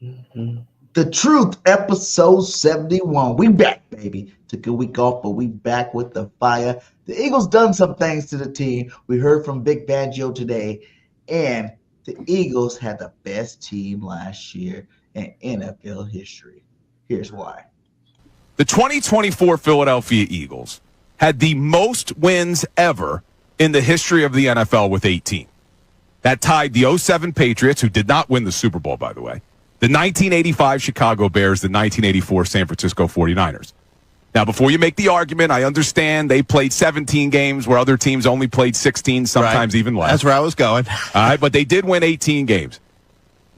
The Truth, episode 71. We back, baby. Took a week off, but we back with the fire. The Eagles done some things to the team. We heard from Big Fangio today, and the Eagles had the best team last year in NFL history. Here's why. The 2024 Philadelphia Eagles had the most wins ever in the history of the NFL with 18. That tied the 07 Patriots, who did not win the Super Bowl, by the way, the 1985 Chicago Bears, the 1984 San Francisco 49ers. Now, before you make the argument, I understand they played 17 games where other teams only played 16, sometimes even less. That's where I was going. All right, but they did win 18 games.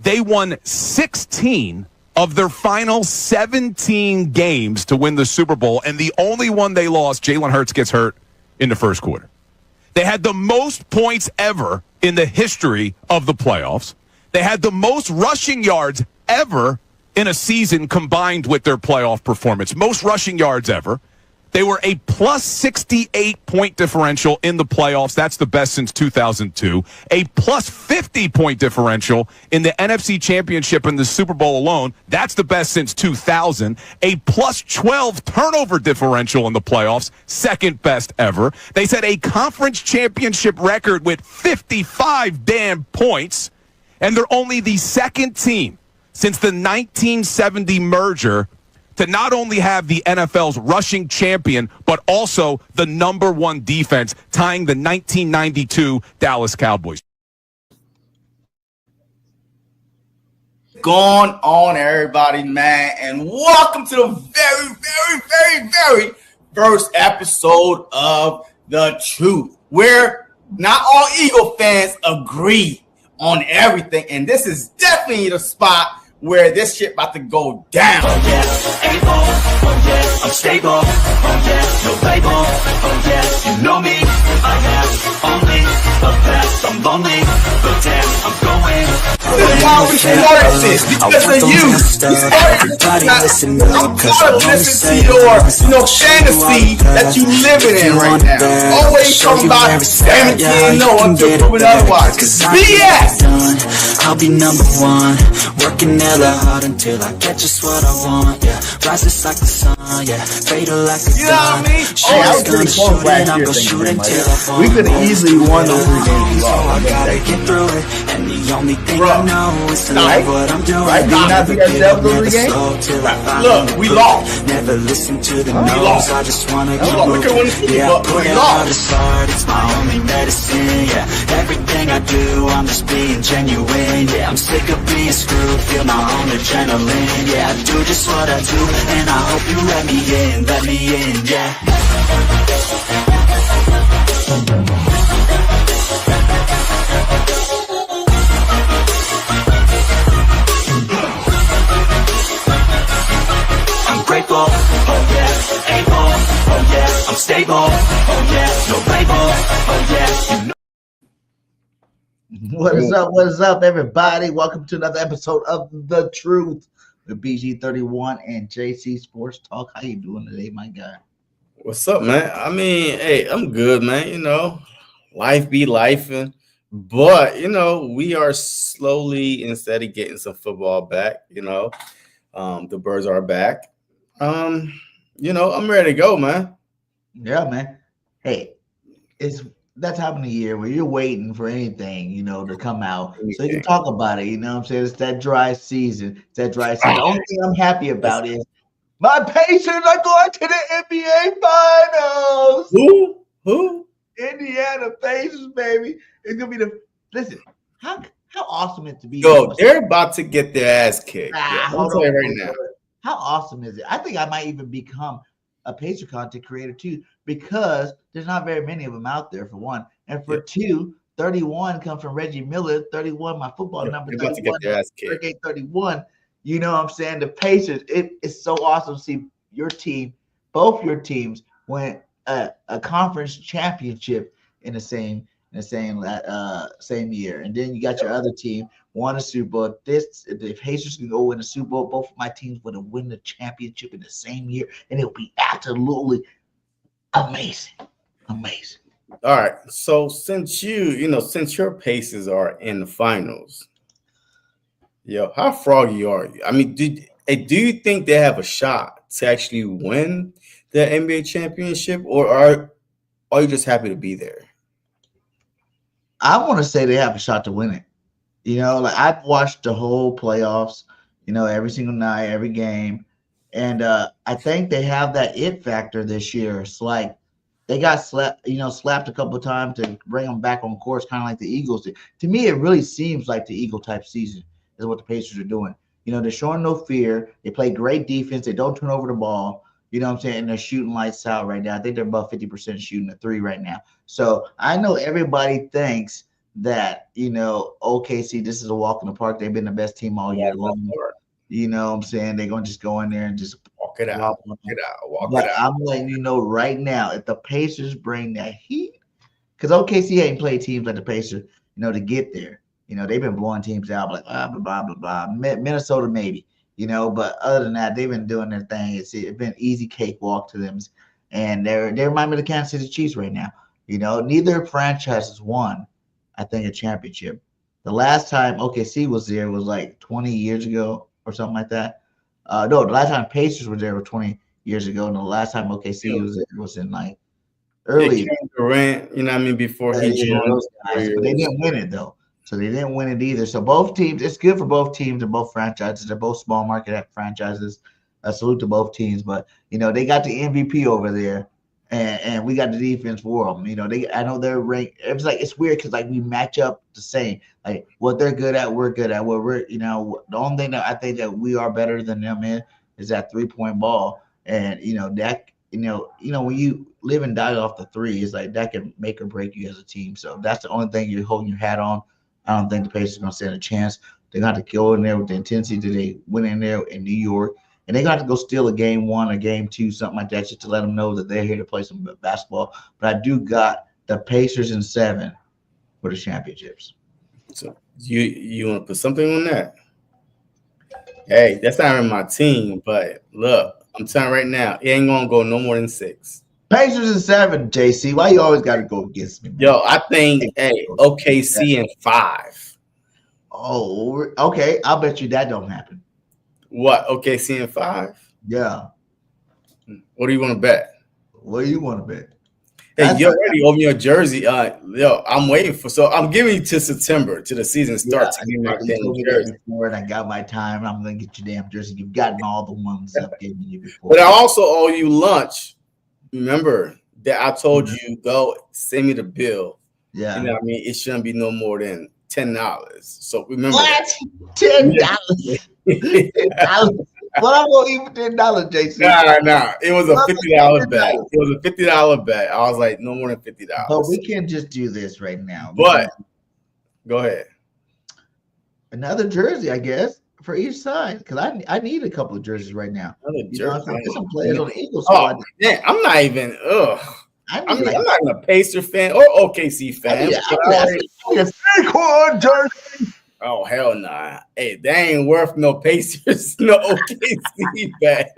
They won 16 of their final 17 games to win the Super Bowl, and the only one they lost, Jalen Hurts gets hurt in the first quarter. They had the most points ever in the history of the playoffs. They had the most rushing yards ever in a season combined with their playoff performance. Most rushing yards ever. They were a plus 68 point differential in the playoffs. That's the best since 2002. A plus 50 point differential in the NFC Championship and the Super Bowl alone. That's the best since 2000. A plus 12 turnover differential in the playoffs. Second best ever. They set a conference championship record with 55 damn points. And they're only the second team since the 1970 merger to not only have the NFL's rushing champion, but also the number one defense, tying the 1992 Dallas Cowboys. Going on, everybody, man, and welcome to the very first episode of The Truth, where not all Eagle fans agree on everything, and this is definitely the spot where this shit about to go down. Oh yeah, able, oh yeah, I'm stable, oh yeah, no label, oh yeah, you know me, I have only the best, I'm lonely, but damn, I'm going. This is why we started this, because of you. We started this. I'm tired of listening to your fantasy that you living in right now. Always talking about everything no until proven otherwise. BS! I'll be number one, working hella hard until I get just what I want, yeah. Rises like the sun, yeah. Fatal like a gun. You know what I mean? Hey, I was pretty close last year thinking like that. We could have easily won those 3 games. I gotta get through it, and the only thing I know is to love what I'm doing. Right? Did you not beat ourselves those 3 games? Look, we lost. Never listen to the no's, I just wanna keep We could win the moving. Super Yeah, Bowl, I but put we it hard lost. as hard, it's my only medicine, yeah. Everything I do, I'm just being genuine, yeah. I'm sick of being screwed, feel my own adrenaline, yeah. I do just what I do, and I hope you let me in, yeah. I'm grateful, oh yeah, able, oh yeah, I'm stable, oh yeah, no label, oh yeah, you know. What is up, everybody? Welcome to another episode of The Truth with BG31 and JC Sportstalk. How you doing today, my guy? What's up, man? I mean, hey, I'm good, man. You know, life be lifing, but you know, we are slowly and steady getting some football back. You know, the Birds are back. You know, I'm ready to go, man. Yeah, man. Hey, it's that time of the year where you're waiting for anything, to come out so you can talk about it. You know what I'm saying? It's that dry season. The only thing I'm happy about is my Pacers are going to the NBA Finals. Who? Indiana Pacers, baby. It's gonna be listen. How awesome is it to be? Yo, they're about to get their ass kicked. I'll tell you right now. How awesome is it? I think I might even become a Pacer content creator too, because there's not very many of them out there, for one. And for two, 31 come from Reggie Miller, 31, my football number, 31, 31. You know what I'm saying? The Pacers, it's so awesome to see your team, both your teams, win a conference championship in the same year. And then you got your other team won a Super Bowl. The Pacers can go win a Super Bowl. Both of my teams would have win the championship in the same year, and it'll be absolutely amazing. Amazing. All right. So since your Pacers are in the finals, Yo, how froggy are you? I mean, do you think they have a shot to actually win the NBA championship, or are you just happy to be there? I want to say they have a shot to win it. Like I've watched the whole playoffs, every single night, every game. And I think they have that it factor this year. It's like they got slapped a couple of times to bring them back on course, kind of like the Eagles did. To me, it really seems like the Eagle type season is what the Pacers are doing. They're showing no fear. They play great defense. They don't turn over the ball. You know what I'm saying? And they're shooting lights out right now. I think they're above 50% shooting a three right now. So I know everybody thinks that, OKC, this is a walk in the park. They've been the best team all year long. You know what I'm saying? They're going to just go in there and just walk it out. I'm letting you know right now, if the Pacers bring that heat, because OKC ain't played teams like the Pacers, to get there. They've been blowing teams out like blah, blah, blah, blah, blah. Minnesota maybe, but other than that, they've been doing their thing. It's been easy cakewalk to them. And they remind me of the Kansas City Chiefs right now. Neither franchise has won, I think, a championship. The last time OKC was there was like 20 years ago or something like that. No, the last time Pacers were there was 20 years ago, and the last time OKC was there was in like early. Durant, before he joined those guys, but they didn't win it though. So they didn't win it either. So both teams, it's good for both teams and both franchises. They're both small market franchises. Salute to both teams, but they got the MVP over there. And we got the defense for them. I know they're ranked. It's weird because like we match up the same. Like what they're good at, we're good at. What we're, the only thing that I think that we are better than them in is that 3-point ball. And that when you live and die off the three, it's like that can make or break you as a team. So that's the only thing you're holding your hat on. I don't think the Pacers are gonna stand a chance. They're gonna have to go in there with the intensity that they went in there in New York. And they're going to have to go steal a game 1 or game 2, something like that, just to let them know that they're here to play some basketball. But I do got the Pacers in 7 for the championships. So you want to put something on that? Hey, that's not in my team, but look, I'm telling you right now, it ain't going to go no more than 6. Pacers in 7, JC. Why you always got to go against me? Yo, I think, OKC in 5. Oh, okay. I'll bet you that don't happen. What? OKC in 5? Yeah. What do you want to bet? What do you want to bet? Hey, you already owe me your jersey. I'm waiting for. So I'm giving you to September to the season starts. Yeah, I got my time. I'm gonna get your damn jersey. You've gotten all the ones I've given you before. But I also owe you lunch. Remember that I told you go send me the bill. Yeah. You know what I mean? It shouldn't be no more than $10. So remember what? $10. $10. What I'm gonna eat for $10, JC? Nah. It was a $50 bet. It was a $50 bet. I was like, no more than $50. But we can't just do this right now. But go ahead. Another jersey, I guess, for each side, because I need a couple of jerseys right now. Another jersey. Some players on the Eagles squad. Yeah, I'm not even. I'm not even a Pacer fan or OKC fan. Saquon jersey. Oh, hell nah. Hey, they ain't worth no Pacers, no OKC bet.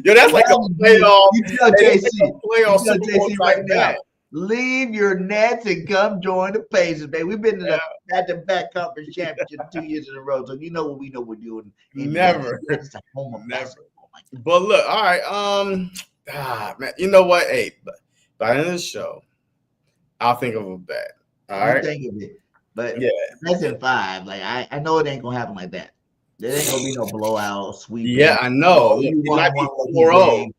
Yo, that's like a playoff. You tell JC, playoff right now. Leave your Nets and come join the Pacers, man. We've been to the back-to-back conference championship 2 years in a row, so you know what we know we're doing. Never. It's a home of basketball. But look, all right. Man, you know what? Hey, by the end of the show, I'll think of a bet. All right. Think of it. But yeah, that's in 5. Like I know it ain't gonna happen like that. There ain't gonna be no blowout sweep. Yeah, I know. It might be 4-0.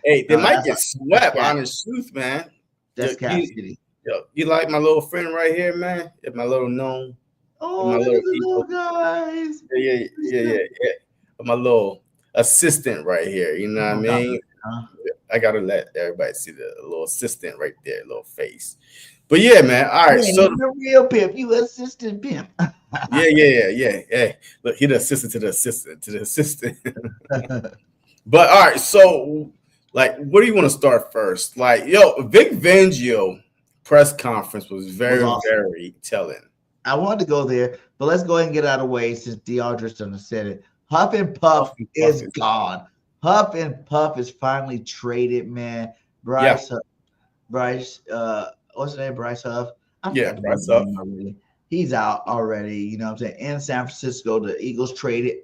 Hey, they might get swept. Honest truth, man. That's Cap City. Yo, you like my little friend right here, man? It's my little gnome. Oh, my little guys. Yeah. My little assistant right here. You know what I mean? I gotta let everybody see the little assistant right there, little face. But yeah, man. All right. Man, so the real pimp, you assistant pimp. Yeah. Hey, look, he the assistant to the assistant. But all right, so like, where do you want to start first? Like, Vic Fangio press conference was very, very telling. I wanted to go there, but let's go ahead and get out of the way since DeAndre's done said it. Huff and Puff is gone. Huff and Puff is finally traded, man. Bryce, what's his name? Bryce Huff. Bryce Huff. he's out already. You know what I'm saying? In San Francisco, the Eagles traded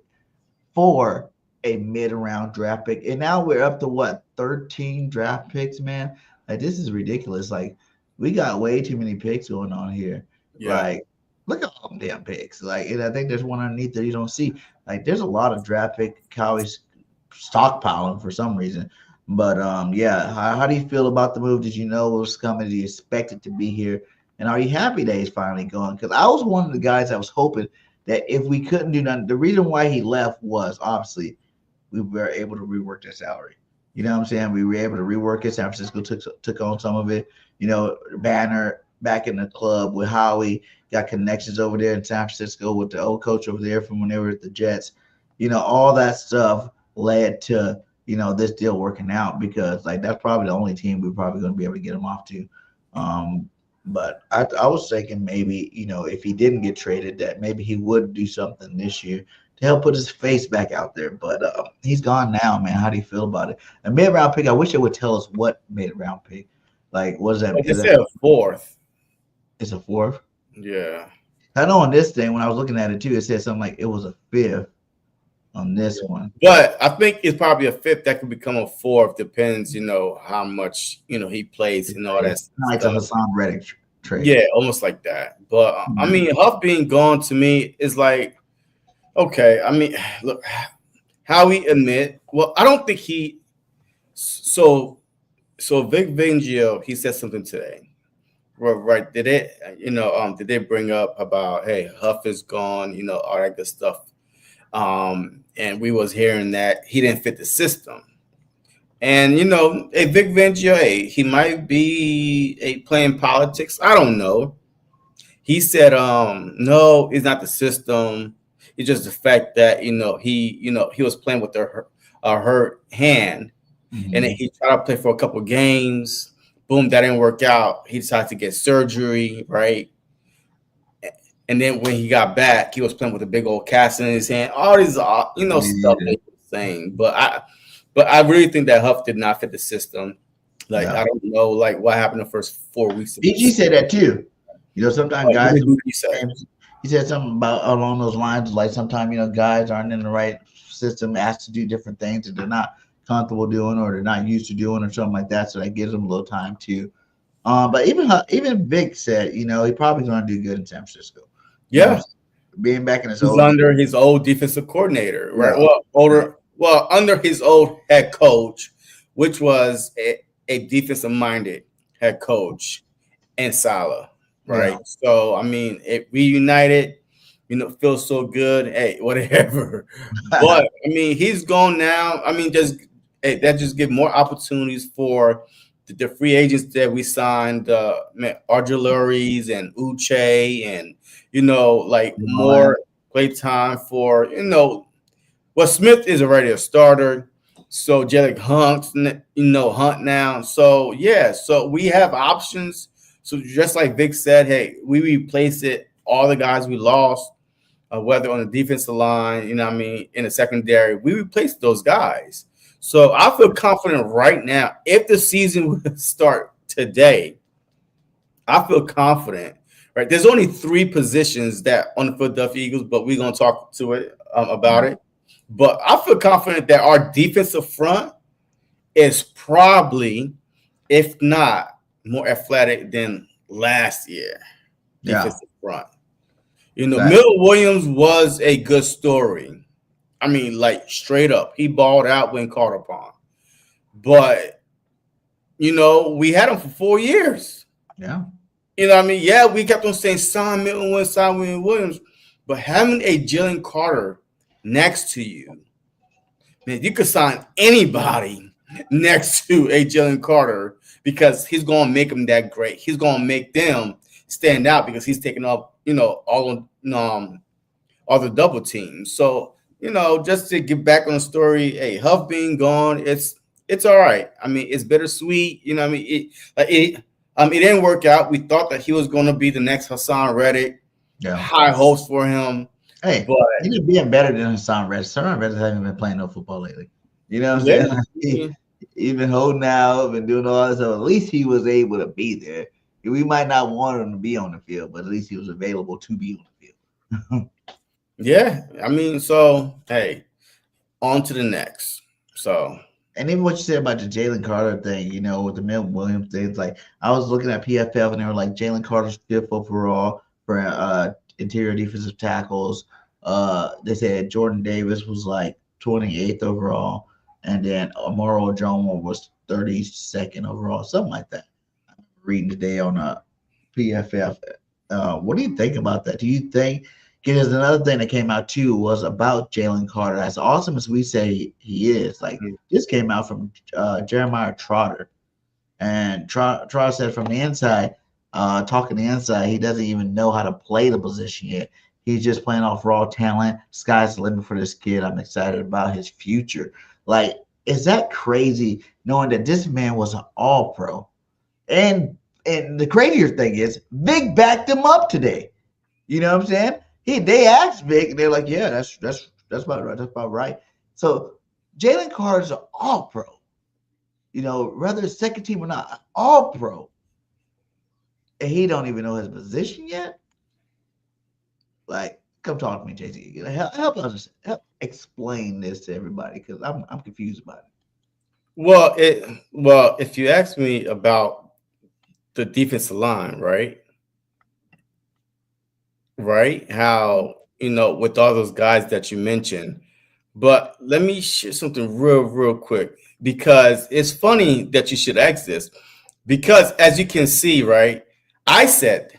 for a mid-round draft pick, and now we're up to what 13 draft picks, man. Like this is ridiculous. Like we got way too many picks going on here. Yeah. Like look at all them damn picks. Like, and I think there's one underneath that you don't see. Like there's a lot of draft pick Cowboys stockpiling for some reason. But yeah, how do you feel about the move? Did you know it was coming? Did you expect it to be here? And are you happy that he's finally gone? Because I was one of the guys that was hoping that if we couldn't do nothing, the reason why he left was obviously we were able to rework their salary. You know what I'm saying? We were able to rework it. San Francisco took on some of it. You know, Banner back in the club with Howie, got connections over there in San Francisco with the old coach over there from when they were at the Jets. You know, all that stuff led to, you know, this deal working out because, like, that's probably the only team we're probably going to be able to get him off to. But I was thinking maybe, you know, if he didn't get traded, that maybe he would do something this year to help put his face back out there. But he's gone now, man. How do you feel about it? A mid-round pick, I wish they would tell us what mid-round pick. Like, what is that? They said a fourth. It's a fourth? Yeah. I know on this thing, when I was looking at it too, it said something like it was a fifth on this one. But I think it's probably a fifth that could become a fourth. Depends, you know, how much, you know, he plays and all that. Like a Hassan Reddick trade. Yeah, almost like that. But I mean, Huff being gone to me is like, okay. I mean, look, how we admit. Well, I don't think he. So Vic Fangio, he said something today. Right? Did they bring up about, hey, Huff is gone, you know, all that good stuff. And we was hearing that he didn't fit the system. And, you know, a Vic Fangio, he might be playing politics. I don't know. He said, no, it's not the system. It's just the fact that, he was playing with a hurt hand. Mm-hmm. And then he tried to play for a couple of games. Boom, that didn't work out. He decided to get surgery, right? And then when he got back, he was playing with a big old cast in his hand. All these, stuff they were saying. But I really think that Huff did not fit the system. Like, I don't know, like, what happened the first 4 weeks. BG said that too. You know, sometimes guys. He said something about along those lines, like sometimes, you know, guys aren't in the right system, asked to do different things that they're not comfortable doing or they're not used to doing or something like that. So that gives them a little time too. But even Vic said, you know, he probably going to do good in San Francisco. Yeah, you know, being back in his under his old defensive coordinator, right? Well, under his old head coach, which was a defensive minded head coach in Salah, right? Yeah. So I mean, it reunited. You know, feels so good. Hey, whatever. But I mean, he's gone now. I mean, that just give more opportunities for the free agents that we signed, Argilleries and Uche, and like more play time for Well, Smith is already a starter, so Jedick Hunt now. So yeah, so we have options. So just like Vic said, hey, we replaced all the guys we lost. Whether on the defensive line, in the secondary, we replaced those guys. So I feel confident right now. If the season would start today, I feel confident. Right? There's only 3 positions that on the Philadelphia Eagles, but we're gonna talk to it about it. But I feel confident that our defensive front is probably, if not more athletic than last year. Defensive front. Mill Williams was a good story. I mean, like straight up, he balled out when called upon. But, we had him for 4 years. Yeah. Yeah, we kept on saying sign Milton Williams, but having a Jalen Carter next to you, man, you could sign anybody next to a Jalen Carter because he's going to make them that great. He's going to make them stand out because he's taking up, all the double teams. So, just to get back on the story, hey, Huff being gone, it's all right. I mean, it's bittersweet. It didn't work out. We thought that he was going to be the next Hassan Reddick. Yeah. High hopes for him. Hey, but he's being better than Hassan Reddick. Hassan Reddick hasn't been playing no football lately. You know what I'm saying? He's been holding out and doing all this stuff. At least he was able to be there. We might not want him to be on the field, but at least he was available to be on the field. Yeah, I mean, so hey, on to the next. So, and even what you said about the Jalen Carter thing, with the Milt Williams things, like I was looking at PFF and they were like Jalen Carter's 5th overall for interior defensive tackles. They said Jordan Davis was like 28th overall, and then Amaro Ojomo was 32nd overall, something like that. I'm reading today on PFF. What do you think about that? Do you think? Because another thing that came out too was about Jalen Carter. As awesome as we say he is, like this came out from Jeremiah Trotter, and Trotter said from the inside, talking the inside, he doesn't even know how to play the position yet. He's just playing off raw talent. Sky's the limit for this kid. I'm excited about his future. Like, is that crazy knowing that this man was an all-pro? And the crazier thing is, Vic backed him up today. You know what I'm saying? They asked Vic, and they're like, "Yeah, that's about right. That's about right." So Jalen Carter's an all-pro. Whether it's second team or not, all-pro, and he don't even know his position yet. Like, come talk to me, JT. Help us explain this to everybody because I'm confused about it. Well, if you ask me about the defensive line, right? How, with all those guys that you mentioned. But let me share something real quick, because it's funny that you should ask this, because as you can see, right, I said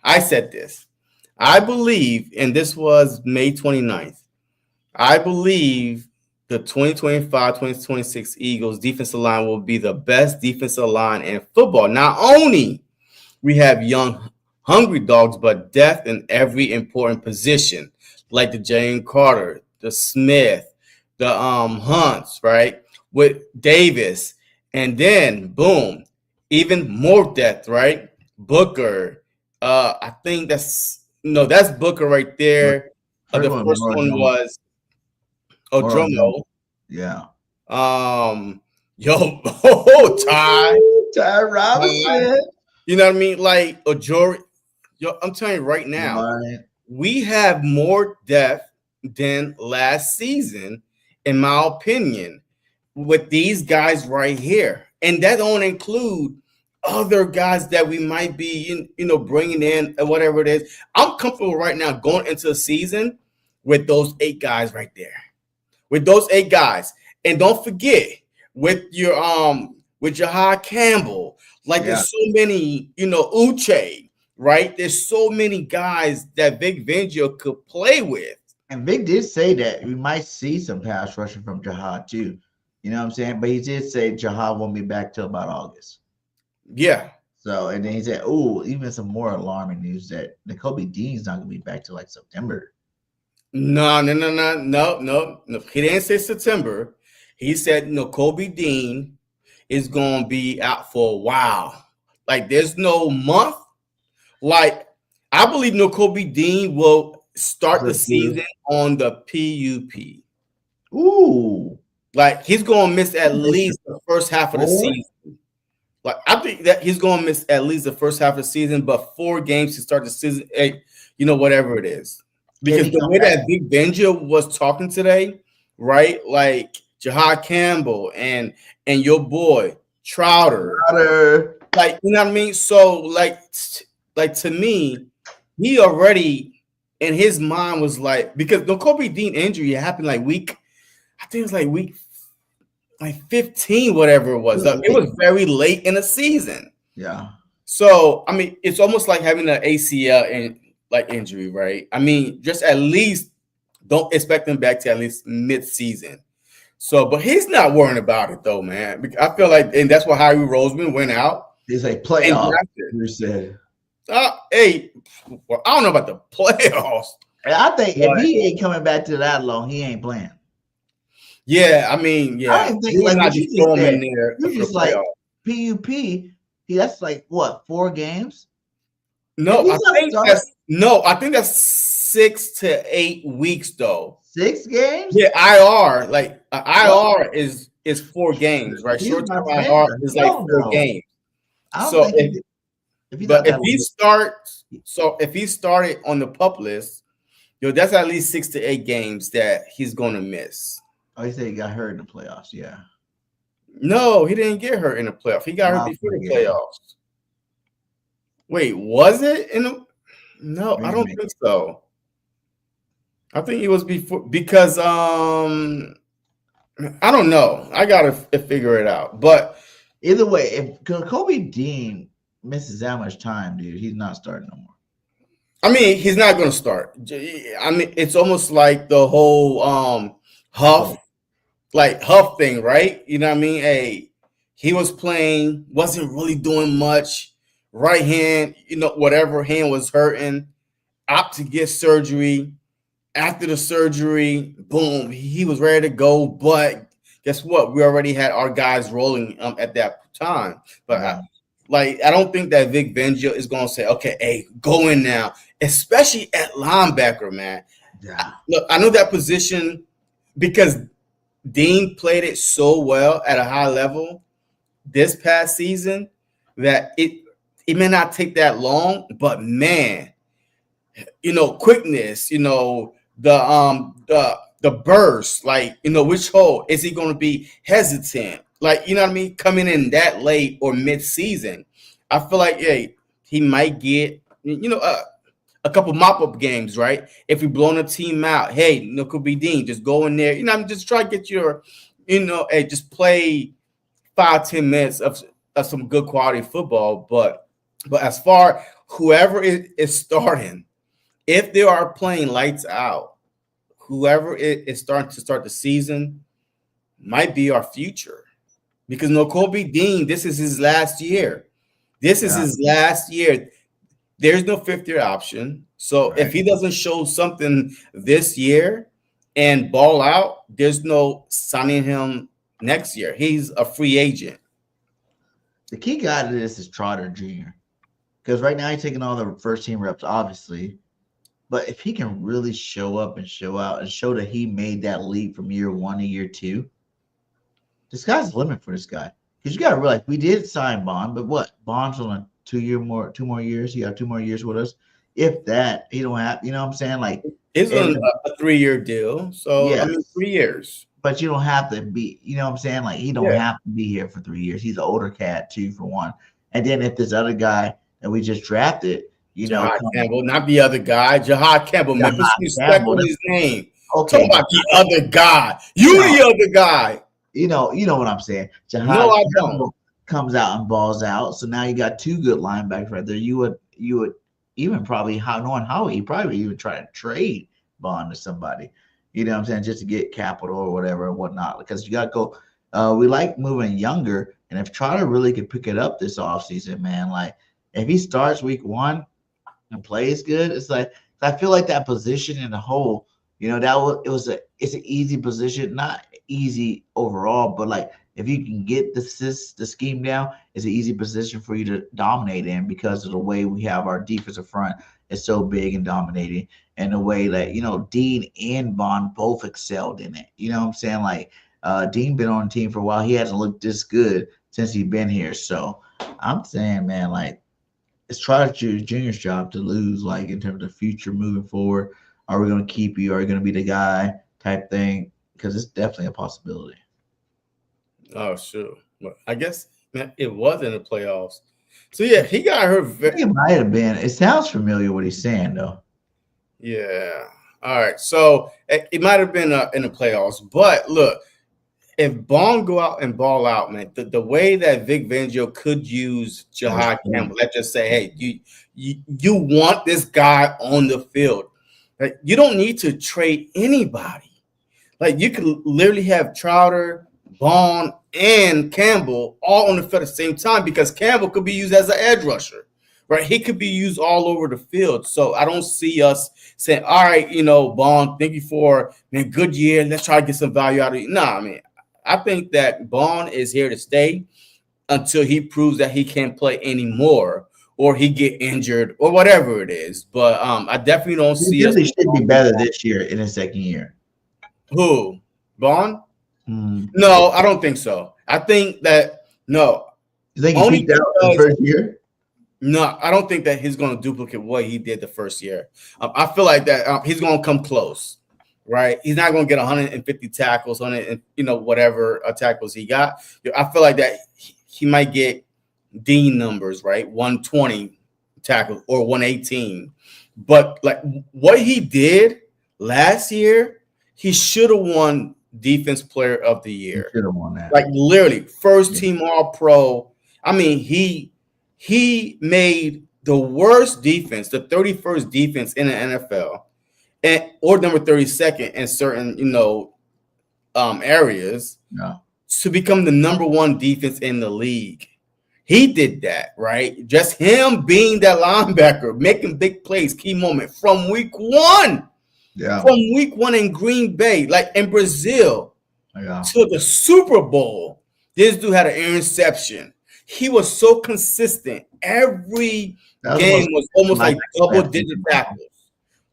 this. I believe, and this was May 29th, I believe the 2025-2026 Eagles defensive line will be the best defensive line in football. Not only we have young, hungry dogs, but depth in every important position, like the Dejean Carter, the Smith, the Hunts, right, with Davis, and then boom, even more depth, right? Booker, I think that's Booker right there. The first one was Ojomo. Yeah. Ty Robinson. You know what I mean? Like Ojori. I'm telling you right now, we have more depth than last season, in my opinion, with these guys right here. And that don't include other guys that we might be, bringing in or whatever it is. I'm comfortable right now going into the season with those 8 guys right there. With those 8 guys. And don't forget, with your with Jahad Campbell, there's so many, Uche. Right, there's so many guys that Vic Fangio could play with, and Vic did say that we might see some pass rushing from Jahad too. You know what I'm saying? But he did say Jahad won't be back till about August. Yeah. So, and then he said, "Oh, even some more alarming news that Nakobe Dean's not gonna be back till like September." No. He didn't say September. He said Nakobe Dean is gonna be out for a while. Like, there's no month. Like, I believe Nakobe Dean will start the season on the PUP. Ooh. Like, he's going to miss at least the first half of the season. Like, I think that he's going to miss at least the first half of the season, but 4 games to start the season, whatever it is. Because the way that Vic Fangio was talking today, right? Like, Jahad Campbell and your boy, Trotter. Like, you know what I mean? So, like to me, he already in his mind was like, because the Kobe Dean injury happened week 15, whatever it was. It was very late in the season. Yeah. So I mean, it's almost like having an ACL injury, right? I mean, just at least don't expect him back to at least mid-season. So, but he's not worrying about it though, man. I feel like, and that's why Harry Roseman went out. He's like playoff. You said. Hey, well, I don't know about the playoffs. I think if he ain't coming back to that long, he ain't playing. Yeah, I mean, yeah. I didn't think not just throw him in there. You're just like PUP. That's like what, 4 games? No, I think that's 6 to 8 weeks though. 6 games? Yeah, IR. Like IR is 4 games, right? Short term IR is like 4 games. But if he starts, if he started on the PUP list, that's at least 6 to 8 games that he's going to miss. Oh, you said he got hurt in the playoffs. Yeah. No, he didn't get hurt in the playoffs. He got hurt before the playoffs. Wait, was it in the? No, I don't think so. I think it was before because I don't know. I gotta figure it out. But either way, if Kobe Dean misses that much time, dude, he's not starting no more. I mean, he's not going to start. I mean, it's almost like the whole Huff thing, right? You know what I mean? Hey, he was playing, wasn't really doing much. Right hand, whatever hand was hurting, opt to get surgery. After the surgery, boom, he was ready to go. But guess what? We already had our guys rolling at that time. But I don't think that Vic Fangio is going to say, okay, hey, go in now, especially at linebacker, man. Yeah. Look, I know that position because Dean played it so well at a high level this past season that it may not take that long, but man, quickness, the burst, which hole is he going to be hesitant? Like, you know what I mean? Coming in that late or mid-season, I feel like, he might get, a couple mop-up games, right? If we blown a team out, hey, could be Dean, just go in there. I'm just trying to get your, just play 5-10 minutes of some good quality football. But as far whoever is starting, if they are playing lights out, whoever is starting to start the season might be our future. Because Kobe Dean, this is his last year. This is his last year. There's no fifth-year option. So if he doesn't show something this year and ball out, there's no signing him next year. He's a free agent. The key guy to this is Trotter Jr. Because right now he's taking all the first-team reps, obviously. But if he can really show up and show out and show that he made that leap from year 1 to year 2, the sky's the limit for this guy. Because you got to realize we did sign Bond, but what? Bond's on a 2 more years. He got 2 more years with us. If that, he don't have, you know what I'm saying? Like, it's on a 3-year deal. So, I mean, 3 years. But you don't have to be, you know what I'm saying? Like, he don't have to be here for 3 years. He's an older cat, too, for one. And then if this other guy that we just drafted, Jahad Campbell, not the other guy. Jahad Campbell. Put some respect on his name. Okay. Talk about the other guy. The other guy. You know what I'm saying. Jahad Campbell comes out and balls out. So now you got 2 good linebackers right there. You would even probably, knowing how he probably even try to trade Bond to somebody. You know what I'm saying? Just to get capital or whatever and whatnot. Because you got to go. We like moving younger. And if Trotter really could pick it up this offseason, man, like if he starts week 1 and plays good, it's like I feel like that position in the whole, it's an easy position, not easy overall, but like if you can get the scheme down, it's an easy position for you to dominate in because of the way we have our defensive front is so big and dominating, and the way that Dean and Bond both excelled in it. You know what I'm saying? Like Dean been on the team for a while. He hasn't looked this good since he's been here. So I'm saying, man, like, it's Trotter Jr.'s job to lose, like, in terms of future moving forward. Are we going to keep you? Are you going to be the guy type thing? Because it's definitely a possibility. Oh, sure. Well, I guess it was in the playoffs. So, yeah, he got hurt. It might have been. It sounds familiar what he's saying, though. Yeah. All right. So, it might have been in the playoffs. But, look, if Bond go out and ball out, man, the way that Vic Fangio could use Jahad Campbell, let's just say, hey, you want this guy on the field. Like, you don't need to trade anybody. Like, you could literally have Trotter, Bond, and Campbell all on the field at the same time because Campbell could be used as an edge rusher, right? He could be used all over the field. So I don't see us saying, all right, Bond, thank you for a good year. Let's try to get some value out of you. Nah, I mean, I think that Bond is here to stay until he proves that he can't play anymore or he get injured or whatever it is. But I definitely don't see. He really should be better this year in his second year. Who? Bond? No, I don't think so. I think that no. You think he peaked out in the first year? No, I don't think that he's going to duplicate what he did the first year. I feel like that he's going to come close, right? He's not going to get 150 tackles, 100, whatever tackles he got. I feel like that he might get Dean numbers, right? 120 tackles or 118. But like what he did last year, he should have won Defense Player of the Year. Should have won that. Like literally, first team All Pro. I mean, he made the worst defense, the 31st defense in the NFL, or number 32nd in certain, areas, to become the number one defense in the league. He did that, right? Just him being that linebacker, making big plays, key moment from week one. Yeah. From week one in Green Bay, like in Brazil, to the Super Bowl. This dude had an interception. He was so consistent. Every game was almost like double-digit tackles.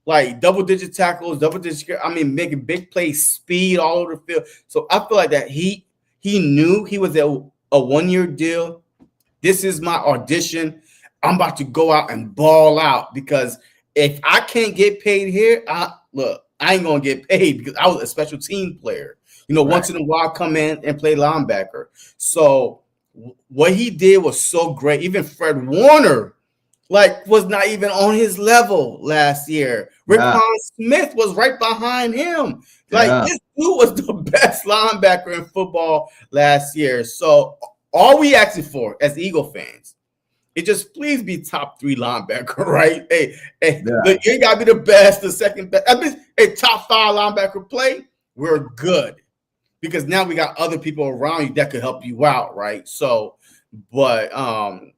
Like double-digit tackles, double-digit. I mean, making big plays, speed all over the field. So I feel like that he knew he was a one-year deal. This is my audition. I'm about to go out and ball out because if I can't get paid here, I ain't going to get paid because I was a special team player. Once in a while, come in and play linebacker. So what he did was so great. Even Fred Warner, was not even on his level last year. Rickon Smith was right behind him. This dude was the best linebacker in football last year. So all we asking for as Eagle fans, it just please be top 3 linebacker, right? Hey, look, you ain't gotta be the best, the second best. I mean, a top 5 linebacker play, we're good. Because now we got other people around you that could help you out, right? So, but I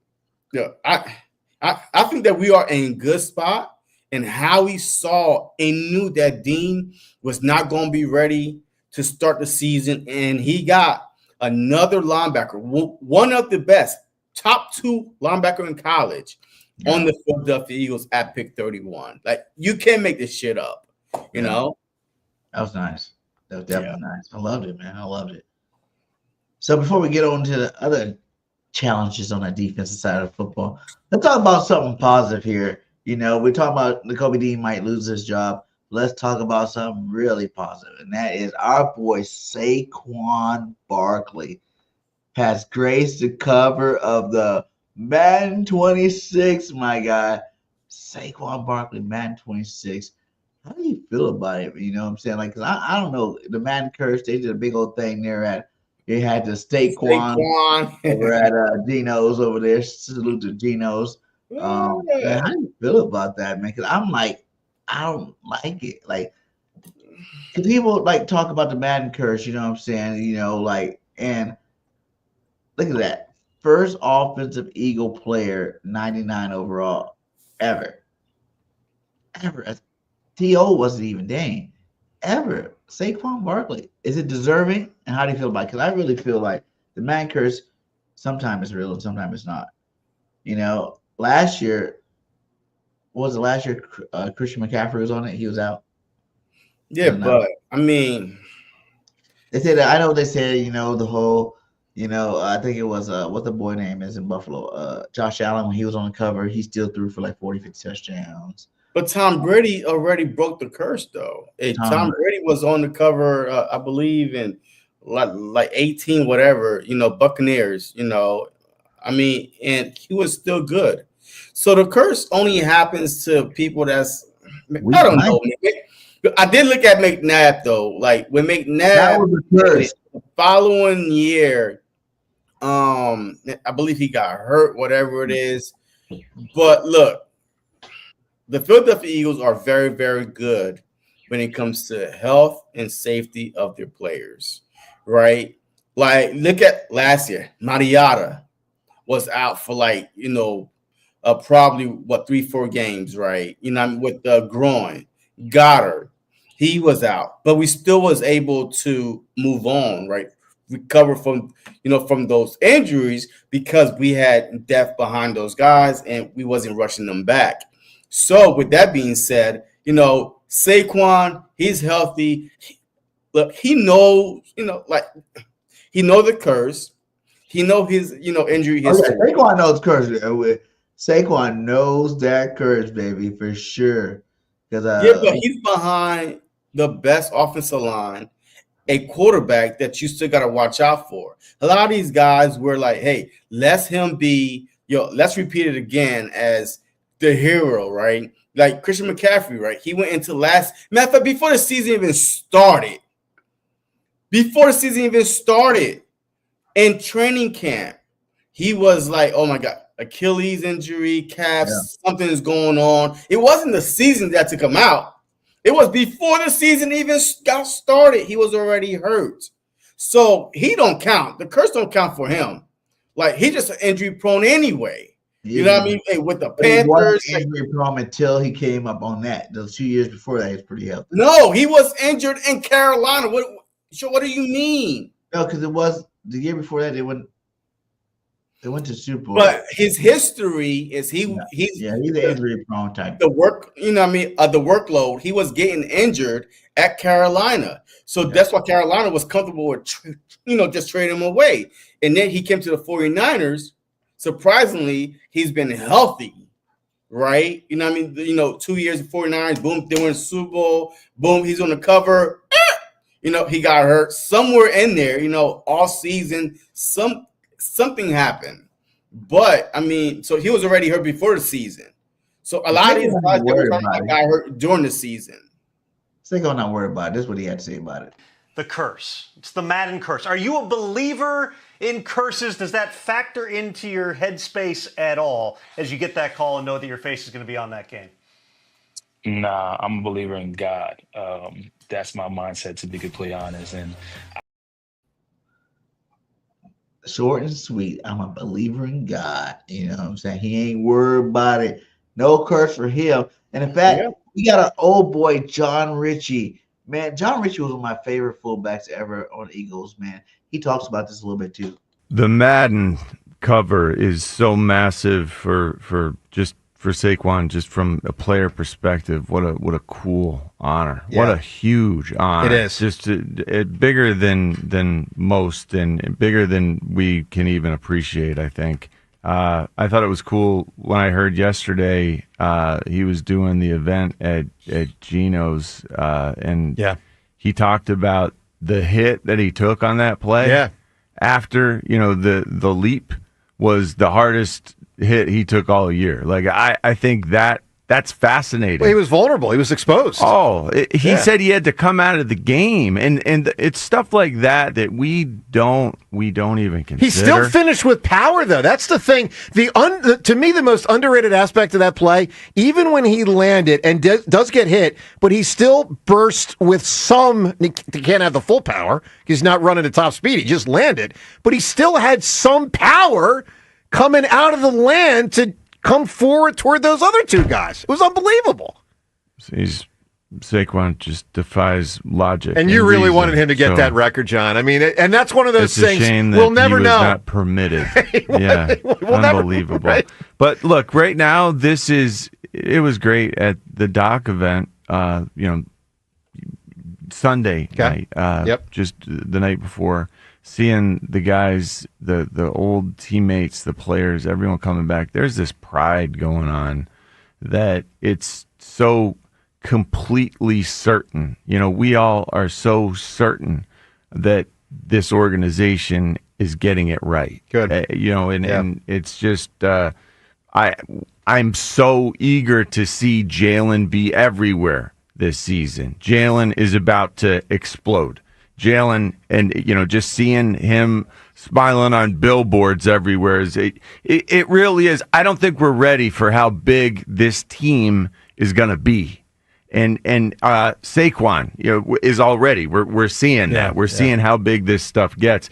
think that we are in a good spot. And how we saw and knew that Dean was not going to be ready to start the season, and he got another linebacker, one of the best, top 2 linebacker in college, on the Philadelphia Eagles at pick 31. Like you can't make this shit up, you know. That was nice. That was definitely nice. I loved it, man. I loved it. So before we get on to the other challenges on the defensive side of football, let's talk about something positive here. We're talking about Nakobe Dean might lose his job. Let's talk about something really positive, and that is our boy Saquon Barkley has graced the cover of the Madden 26, my guy. Saquon Barkley, Madden 26. How do you feel about it? You know what I'm saying? Like, 'cause I don't know. The Madden curse, they did a big old thing there they had the Saquon over at Geno's over there. Salute to Geno's. Man, how do you feel about that, man? Because I'm like, I don't like it. Like, because people talk about the Madden curse, you know what I'm saying? And look at that. First offensive Eagle player, 99 overall, ever. T.O. wasn't even Dane. Ever. Saquon Barkley. Is it deserving? And how do you feel about it? Because I really feel like the man curse sometimes is real and sometimes it's not. Last year, Christian McCaffrey was on it. He was out. Yeah, but I mean, they said I know they said the whole I think it was what the boy name is in Buffalo, Josh Allen, when he was on the cover, he still threw for 40-50 touchdowns. But Tom Brady already broke the curse, though. Tom Brady was on the cover, I believe, in like 18, whatever, Buccaneers, I mean, and he was still good. So the curse only happens to people I don't know. I did look at McNabb, though. Like, when McNabb, the following year, I believe he got hurt, whatever it is. But look, the Philadelphia Eagles are very, very good when it comes to health and safety of their players, right? Like, look at last year. Mariota was out for probably 3-4 games, right? With the groin. Goddard, he was out, but we still was able to move on, right? Recover from those injuries because we had depth behind those guys and we wasn't rushing them back. So with that being said, Saquon, he's healthy. He knows, he knows the curse. He knows his, injury history. Saquon knows curse. Saquon knows that curse, baby, for sure. Because but he's behind the best offensive line, a quarterback that you still got to watch out for. A lot of these guys were like, hey, let's repeat it again as the hero, right? Like Christian McCaffrey, right? He went into matter of fact, before the season even started, in training camp, he was like, oh my God, Achilles injury, calves, something is going on. It wasn't the season that took him out. It was before the season even got started. He was already hurt. So he don't count. The curse don't count for him. Like, he's just injury prone anyway. You know what I mean? Hey, with the Panthers. He wasn't injury prone until he came up on that. Those 2 years before that, he was pretty healthy. No, he was injured in Carolina. What do you mean? No, because it was the year before that, they went to Super Bowl. But his history is he's an injury prone type. The workload. He was getting injured at Carolina. So that's why Carolina was comfortable with, just trading him away. And then he came to the 49ers. Surprisingly, he's been healthy, right? 2 years of 49ers, boom, they were in the Super Bowl, boom, he's on the cover. He got hurt somewhere in there, all season, something happened. But so he was already hurt before the season. So a lot of these guys got hurt during the season. Saquon not worried about it. This is what he had to say about it. The curse. It's the Madden curse. Are you a believer in curses? Does that factor into your headspace at all as you get that call and know that your face is going to be on that game? Nah, I'm a believer in God. That's my mindset, to be completely honest. And short and sweet. I'm a believer in God. You know what I'm saying? He ain't worried about it. No curse for him. And in fact, we got an old boy, John Ritchie. Man, John Ritchie was one of my favorite fullbacks ever on Eagles, man. He talks about this a little bit too. The Madden cover is so massive for Saquon, just from a player perspective. What a cool honor. Yeah. What a huge honor. It is. Just bigger than most and bigger than we can even appreciate, I think. I thought it was cool when I heard yesterday he was doing the event at Gino's and he talked about the hit that he took on that play. Yeah. After, the leap was the hardest hit he took all year. Like, I think that's fascinating. Well, he was vulnerable. He was exposed. Oh, he said he had to come out of the game, and it's stuff like that we don't even consider. He still finished with power, though. That's the thing. To me, the most underrated aspect of that play, even when he landed and does get hit, but he still burst with some. He can't have the full power because he's not running at top speed. He just landed, but he still had some power coming out of the land to come forward toward those other two guys. It was unbelievable. Saquon just defies logic. And you really wanted him to get that record, John. I mean, and that's one of those things we'll never know. Not permitted. Unbelievable. Right? But look, right now, it was great at the Doc event, Sunday night, just the night before. Seeing the guys, the old teammates, the players, everyone coming back, there's this pride going on that it's so completely certain. We all are so certain that this organization is getting it right. Good. And it's just I'm so eager to see Jalen be everywhere this season. Jalen is about to explode. Jalen, and just seeing him smiling on billboards everywhere it really is. I don't think we're ready for how big this team is going to be, and Saquon, is already. We're seeing that. We're seeing how big this stuff gets.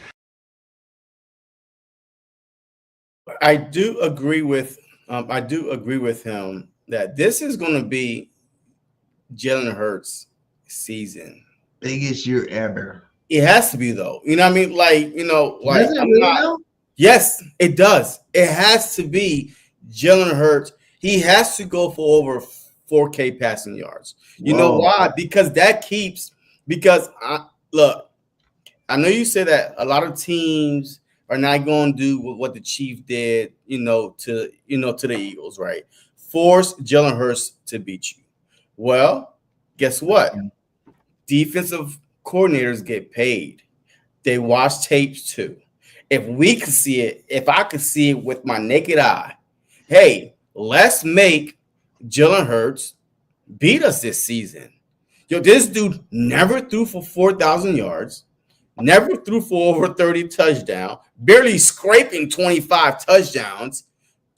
I do agree with him that this is going to be Jalen Hurts' season. Biggest year ever. It has to be, though. You know what I mean? Does it really? Yes, it does. It has to be Jalen Hurts. He has to go for over 4K passing yards. You know why? Because I know you say that a lot of teams are not going to do what the Chiefs did, to the Eagles, right? Force Jalen Hurts to beat you. Well, guess what? Defensive coordinators get paid. They watch tapes too. If I could see it with my naked eye, hey, let's make Jalen Hurts beat us this season. This dude never threw for 4,000 yards, never threw for over 30 touchdowns, barely scraping 25 touchdowns,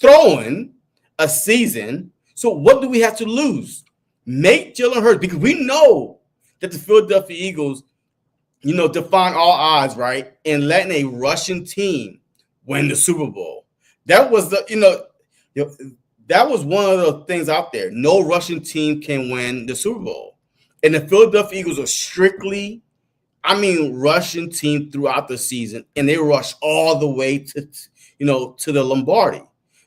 throwing a season. So what do we have to lose? Make Jalen Hurts, because we know that the Philadelphia Eagles, define all odds, right? And letting a Russian team win the Super Bowl. That was that was one of the things out there. No Russian team can win the Super Bowl. And the Philadelphia Eagles are strictly, Russian team throughout the season. And they rush all the way to the Lombardi.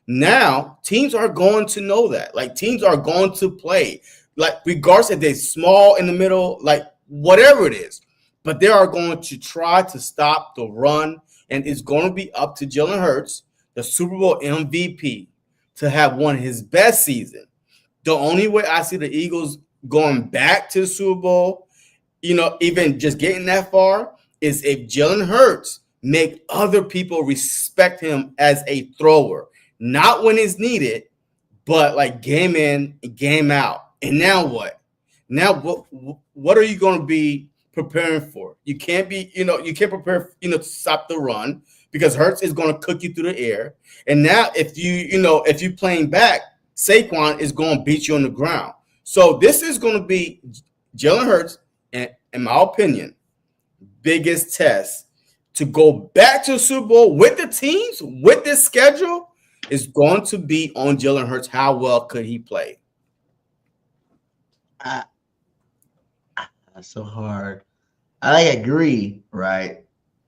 Now, teams are going to know that. Like, teams are going to play. Like, regardless if they're small in the middle, like, whatever it is. But they are going to try to stop the run. And it's going to be up to Jalen Hurts, the Super Bowl MVP, to have won his best season. The only way I see the Eagles going back to the Super Bowl, even just getting that far, is if Jalen Hurts make other people respect him as a thrower. Not when it's needed, but like game in, game out. And now what? Now what are you going to be preparing for? You can't prepare, to stop the run, because Hurts is going to cook you through the air. And now if you're playing back, Saquon is going to beat you on the ground. So this is going to be Jalen Hurts, and in my opinion, biggest test to go back to the Super Bowl with the teams, with this schedule, is going to be on Jalen Hurts. How well could he play? That's so hard. I agree, right?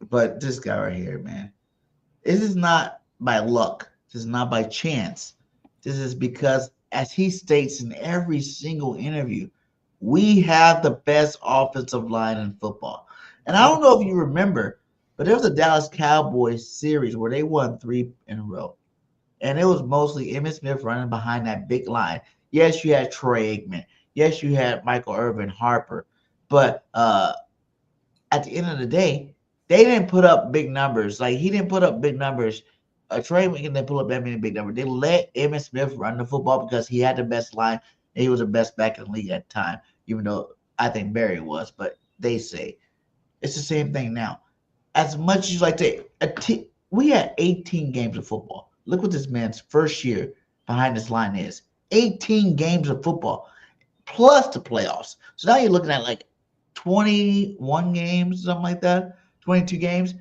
But this guy right here, man, this is not by luck. This is not by chance. This is because, as he states in every single interview, we have the best offensive line in football. And I don't know if you remember, but there was a Dallas Cowboys series where they won 3 in a row. And it was mostly Emmitt Smith running behind that big line. Yes, you had Troy Aikman. Yes, you had Michael Irvin Harper. But at the end of the day, they didn't put up big numbers. Like, he didn't put up big numbers. Troy Aikman didn't put up that many big numbers. They let Emmitt Smith run the football because he had the best line, and he was the best back in the league at the time, even though I think Barry was. But they say it's the same thing now. As much as we had 18 games of football. Look what this man's first year behind this line is. 18 games of football plus the playoffs. So now you're looking at like 21 games, something like that, 22 games.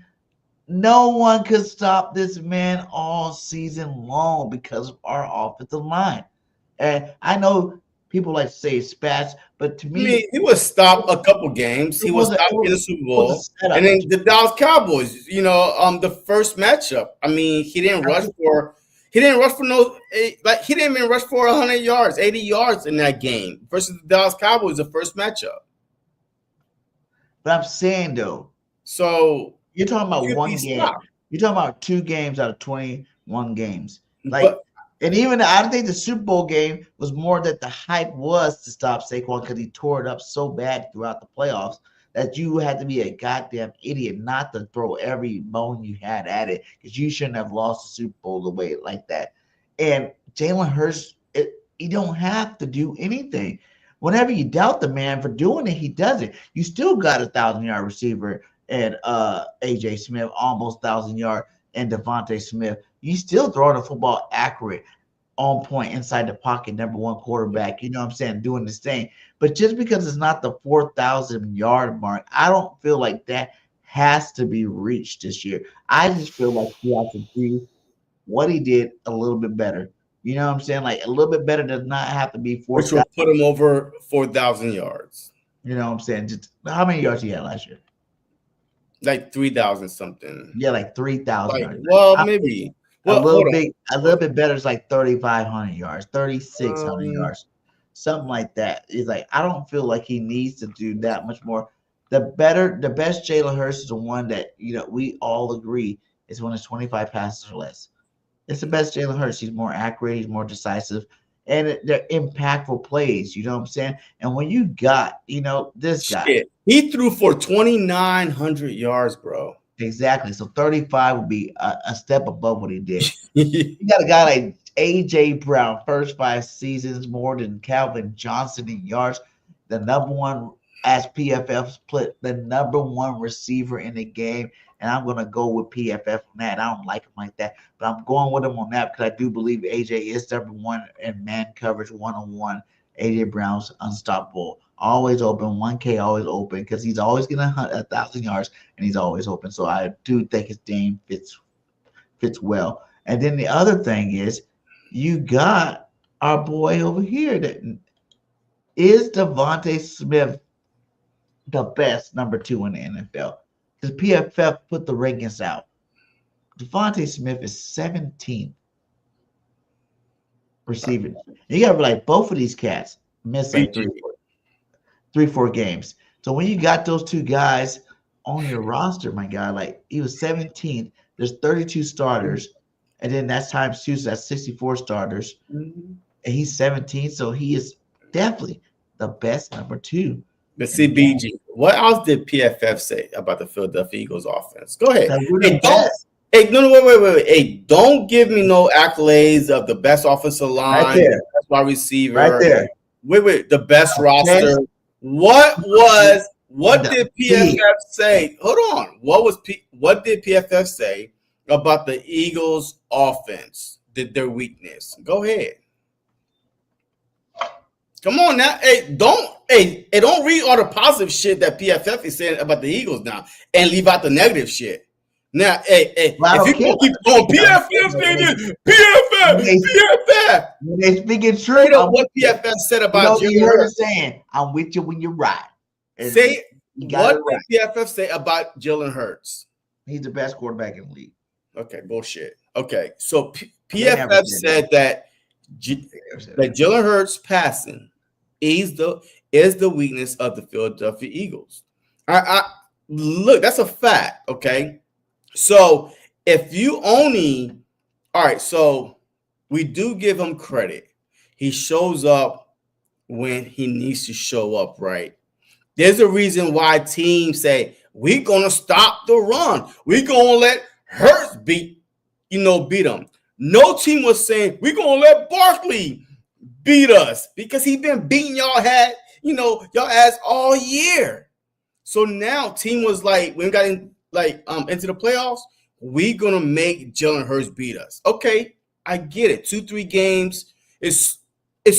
No one could stop this man all season long because of our offensive line. And I know people like to say spats, but to me, he was stopped a couple games. He was stopped in the Super Bowl, and then the Dallas Cowboys. The first matchup. He didn't rush for. He didn't even rush for 100 yards, 80 yards in that game versus the Dallas Cowboys, the first matchup. But I'm saying though, so you're talking about one game. You're talking about 2 games out of 21 games. And even I don't think the Super Bowl game was more that the hype was to stop Saquon because he tore it up so bad throughout the playoffs that you had to be a goddamn idiot not to throw every bone you had at it, because you shouldn't have lost the Super Bowl the way like that. And Jalen Hurts, you don't have to do anything. Whenever you doubt the man for doing it, he does it. You still got a 1,000-yard receiver and A.J. Smith, almost 1,000-yard, and Devontae Smith. You still throwing the football accurate, on point, inside the pocket, number 1 quarterback, you know what I'm saying, doing this thing. But just because it's not the 4,000-yard mark, I don't feel like that has to be reached this year. I just feel like he has to do what he did a little bit better. You know what I'm saying? Like, a little bit better does not have to be 4,000. Which will put him over 4,000 yards. You know what I'm saying? Just how many yards he had last year? Like 3,000 something. Yeah, like 3,000 yards. Well, maybe. A little bit better is like 3,500 yards, 3,600 yards, something like that. It's like, I don't feel like he needs to do that much more. The best Jalen Hurts is the one that we all agree is when it's 25 passes or less. It's the best Jalen Hurts. He's more accurate. He's more decisive. And they're impactful plays. You know what I'm saying? And when you got, this guy. He threw for 2,900 yards, bro. Exactly. So 35 would be a step above what he did. You got a guy like A.J. Brown, first 5 seasons, more than Calvin Johnson in yards. The number one, as PFF split, the number one receiver in the game. And I'm going to go with PFF on that. I don't like him like that, but I'm going with him on that because I do believe AJ is number one in man coverage one-on-one. AJ Brown's unstoppable. Always open, 1K always open because he's always going to hunt 1,000 yards and he's always open. So I do think his game fits well. And then the other thing is you got our boy over here that is Devontae Smith the best number 2 in the NFL. Because PFF put the rankings out. Devontae Smith is 17th receiving. You got to be like both of these cats miss like 3-4 games. So when you got those two guys on your roster, my guy, like he was 17th. There's 32 starters, and then that's times 2, so that's 64 starters. And he's 17, so he is definitely the best number 2. But see, BG, what else did PFF say about the Philadelphia Eagles offense? Go ahead. Wait. Hey, don't give me no accolades of the best offensive line, right there. The best wide receiver. Right there. Wait, the best roster. What did PFF say? Hold on. What did PFF say about the Eagles offense? Their weakness? Go ahead. Come on now. Don't read all the positive shit that PFF is saying about the Eagles now and leave out the negative shit. Now, if you keep going, PFF. When they speaking straight up what PFF said about you heard him saying, I'm with you when you're right. What did PFF say about Jalen Hurts? He's the best quarterback in the league. Okay, bullshit. Okay, so PFF said that Jalen Hurts passing is the weakness of the Philadelphia Eagles. Look, that's a fact. Okay, so if you only, all right, so we do give him credit. He shows up when he needs to show up, right? There's a reason why teams say we're gonna stop the run. We're gonna let Hurts beat them. No team was saying we're gonna let Barkley beat us because he's been beating y'all ass all year. So now team was like, we got into the playoffs, we gonna make Jalen Hurts beat us. Okay, I get it. 2-3 games is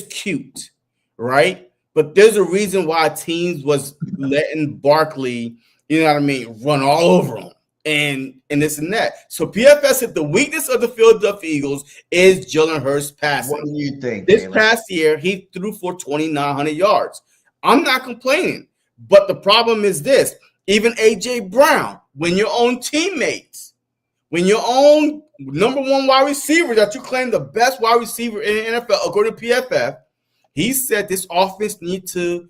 cute, right? But there's a reason why teams was letting Barkley, run all over him. And this and that. So PFF said the weakness of the Philadelphia Eagles is Jalen Hurts passing. What do you think? This past year, he threw for 2,900 yards. I'm not complaining, but the problem is this. Even A.J. Brown, when your own teammates, when your own number one wide receiver that you claim the best wide receiver in the NFL, according to PFF, he said this offense need to,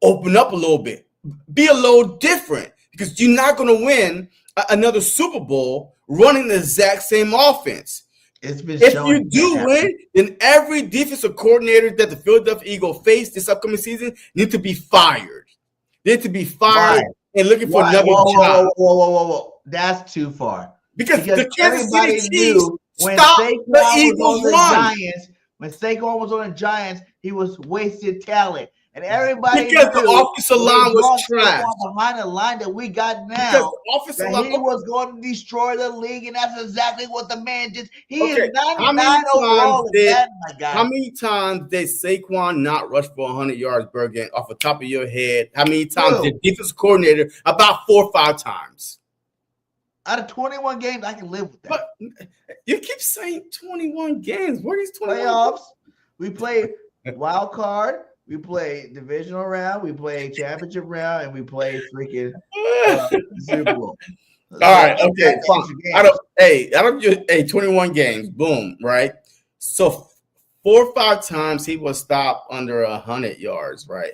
open up a little bit, be a little different. Because you're not going to win another Super Bowl running the exact same offense. If you do win, then every defensive coordinator that the Philadelphia Eagles face this upcoming season need to be fired. They need to be fired and looking for another job. Whoa. That's too far. Because the Kansas City Chiefs stopped the Eagles run. When Saquon was on the Giants, he was wasted talent. And everybody because the offensive line was trash behind the line that we got now. He was going to destroy the league, and that's exactly what the man did. He is 99 overall. How many times did Saquon not rush for 100 yards, Birdgang, off the top of your head? How many times did defensive coordinator? About 4 or 5 times. Out of 21 games, I can live with that. But you keep saying 21 games. What are these 21 playoffs? We play wild card. We play divisional round, we play championship round, and we play freaking Super Bowl. All right, okay, fine. Out of your 21 games, boom, right? So 4 or 5 times he was stopped under 100 yards, right?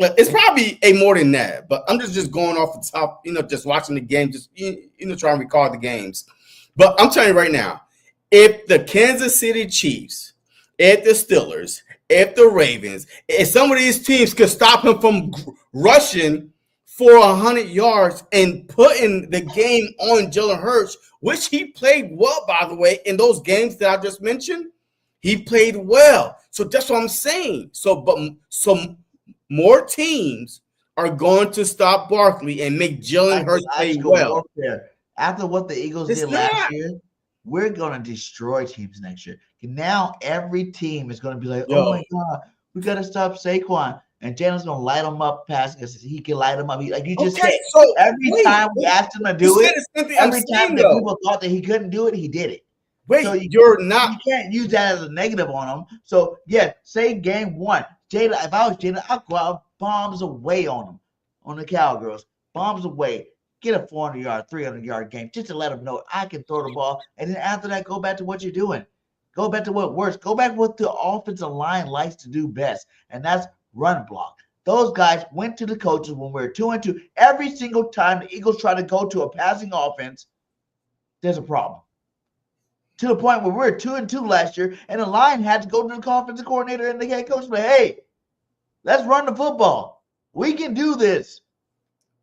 It's probably a more than that, but I'm just going off the top, just watching the game, just trying to recall the games. But I'm telling you right now, if the Kansas City Chiefs, if the Steelers, if the Ravens, if some of these teams could stop him from rushing for 100 yards and putting the game on Jalen Hurts, which he played well, by the way, in those games that I just mentioned, he played well. So that's what I'm saying. So more teams are going to stop Barkley and make Jalen Hurts play well. After what the Eagles did last year, we're going to destroy teams next year. And now every team is going to be like, oh, my God, we got to stop Saquon. And Jalen's going to light him up passing because he can light him up. Like you just said, so every time we asked him to do it, every time that people thought that he couldn't do it, he did it. Wait, so you can't use that as a negative on him. So, yeah, say game one. Jalen, if I was Jalen, I'd go out bombs away on him, on the Cowgirls. Bombs away. Get a 400-yard, 300-yard game just to let them know I can throw the ball. And then after that, go back to what you're doing. Go back to what works. Go back to what the offensive line likes to do best, and that's run block. Those guys went to the coaches when we were 2-2. Every single time the Eagles try to go to a passing offense, there's a problem. To the point where we were 2-2 last year, and the line had to go to the offensive coordinator and the head coach and say, hey, let's run the football. We can do this.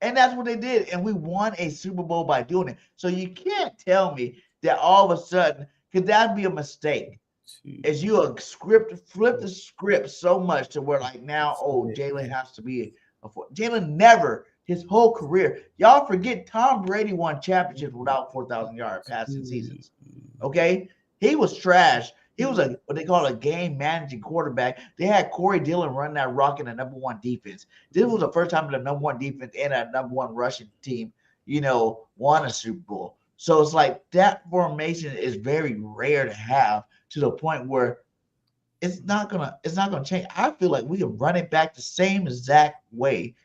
And that's what they did. And we won a Super Bowl by doing it. So you can't tell me that all of a sudden, because that'd be a mistake. As you flip the script so much to where like now, Jalen has to be Jalen never his whole career. Y'all forget Tom Brady won championships without 4,000-yard passing seasons. Okay? He was trash. He was what they call a game managing quarterback. They had Corey Dillon run that rock in the number one defense. This was the first time the number one defense and a number one rushing team, won a Super Bowl. So it's like that formation is very rare to have to the point where it's not gonna change. I feel like we can run it back the same exact way.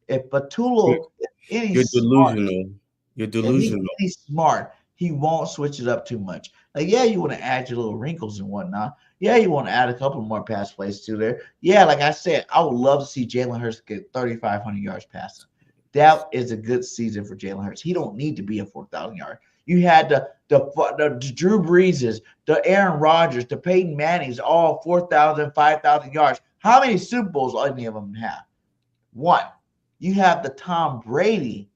If Patullo, you're delusional. You're delusional. If he's smart, he won't switch it up too much. Like, yeah, you want to add your little wrinkles and whatnot. Yeah, you want to add a couple more pass plays to there. Yeah, like I said, I would love to see Jalen Hurts get 3,500 yards passing. That is a good season for Jalen Hurts. He don't need to be a 4,000-yard. You had the Drew Breeses, the Aaron Rodgers, the Peyton Mannings, all 4,000, 5,000 yards. How many Super Bowls any of them have? One. You have the Tom Brady,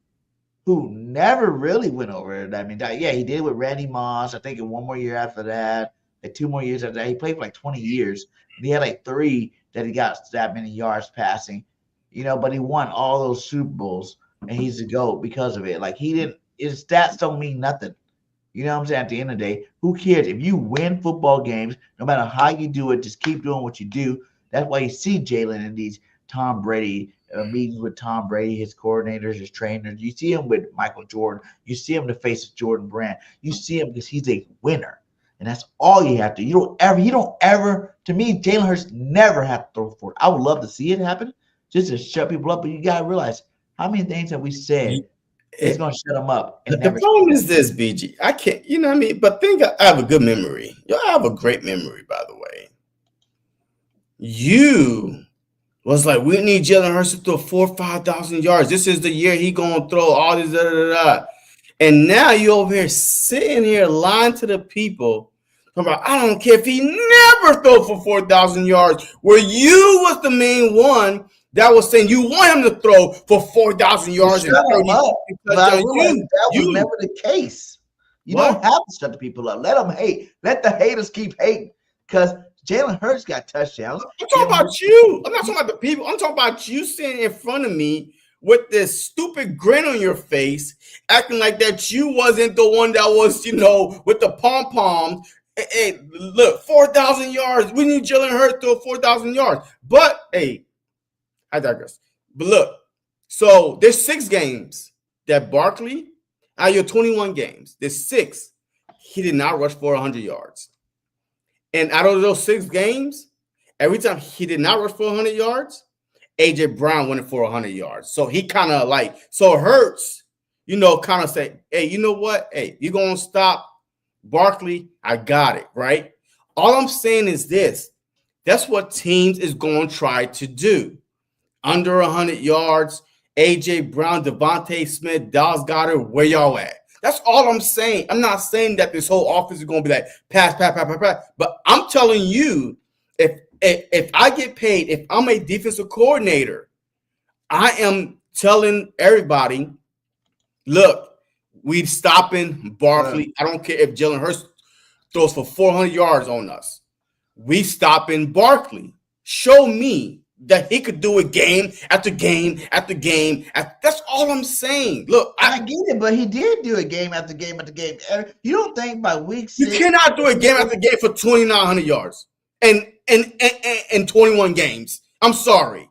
who never really went over it. I mean, yeah, he did with Randy Moss. I think in one more year after that, like 2 more years after that. He played for like 20 years. And he had like 3 that he got that many yards passing, but he won all those Super Bowls, and he's the GOAT because of it. Like, his stats don't mean nothing. You know what I'm saying? At the end of the day, who cares? If you win football games, no matter how you do it, just keep doing what you do. That's why you see Jalen in these Tom Brady meetings with Tom Brady, his coordinators, his trainers. You see him with Michael Jordan. You see him in the face of Jordan Brand. You see him because he's a winner. And that's all you have to. You don't ever, to me, Jalen Hurts never have to throw for it. I would love to see it happen just to shut people up. But you got to realize how many things have we said is going to shut them up. And the problem is this, BG. I can't, but I have a good memory. Y'all have a great memory, by the way. You was like, we need Jalen Hurts to throw 4,000 or 5,000 yards. This is the year he gonna throw all these And now you over here sitting here lying to the people about, I don't care if he never throw for 4,000 yards, where you was the main one that was saying you want him to throw for 4,000 yards. Shut him up. That was never the case. You don't have to shut the people up. Let them hate. Let the haters keep hating, because Jalen Hurts got touchdowns. I'm talking about you. I'm not talking about the people. I'm talking about you sitting in front of me with this stupid grin on your face, acting like that you wasn't the one that was, with the pom-poms. Hey, look, 4,000 yards. We need Jalen Hurts to throw 4,000 yards. But, hey, I digress. But look, so there's 6 games that Barkley, out of your 21 games, there's 6, he did not rush for 100 yards. And out of those 6 games, every time he did not rush for 100 yards, A.J. Brown went for 100 yards. So he kind of Hurts, kind of say, hey, you know what? Hey, you're going to stop Barkley? I got it, right? All I'm saying is this. That's what teams is going to try to do. under 100 yards. A.J. Brown, Devontae Smith, Dallas Goedert, where y'all at? That's all I'm saying. I'm not saying that this whole offense is going to be like pass. But I'm telling you, if I get paid, if I'm a defensive coordinator, I am telling everybody, look, we stopping Barkley. I don't care if Jalen Hurts throws for 400 yards on us. We stopping Barkley. Show me that he could do it game after game after game. That's all I'm saying. Look, I get it, but he did do it game after game after game. You don't think by week 6 you cannot do it game after game for 2,900 yards and 21 games. I'm sorry,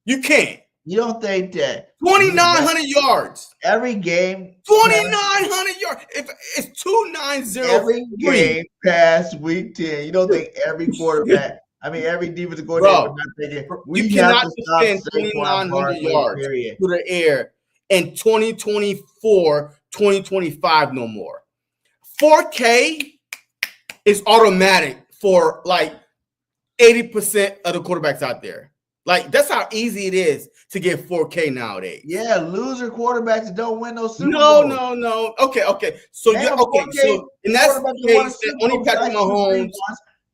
you can't. You don't think that 2,900 yards every game, 2,900 yards. If it's 2,903 every game past week 10, you don't think every quarterback? I mean, every defensive coordinator. You cannot defend 2,900 yards through the air in 2024, 2025 no more. 4K is automatic for like 80% of the quarterbacks out there. Like, that's how easy it is to get 4K nowadays. Yeah, loser quarterbacks that don't win those Super Bowls. No. Okay. So So in that case, only Patrick Mahomes,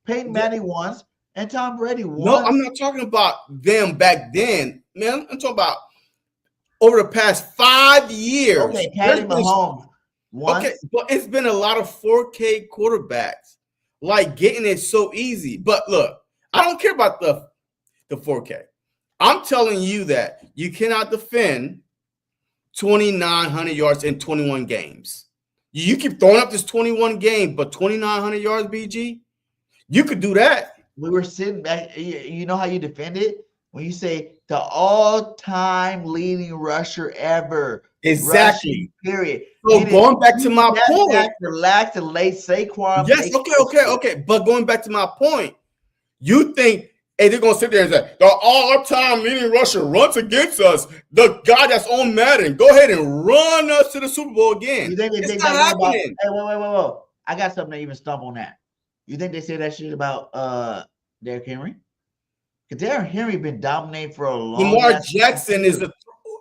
Peyton Manning once, and Tom Brady won. No, I'm not talking about them back then, man. I'm talking about over the past 5 years. Okay, Patrick Mahomes once. Okay, but it's been a lot of 4K quarterbacks. Like, getting it so easy. But look, I don't care about the 4K. I'm telling you that you cannot defend 2,900 yards in 21 games. You keep throwing up this 21 game, but 2,900 yards, BG, you could do that. We were sitting back. You know how you defend it? When you say the all-time leading rusher ever. Exactly. Rushing, period. So going back to my point. Relax and lay Saquon. Yes, okay. But going back to my point, you think, hey, they're going to sit there and say, the all-time leading rusher runs against us. The guy that's on Madden, go ahead and run us to the Super Bowl again. You think they think that about, hey, wait. I got something to even stump on that. You think they say that shit about Derrick Henry? Because Derrick Henry been dominating for a long time. Lamar Jackson is a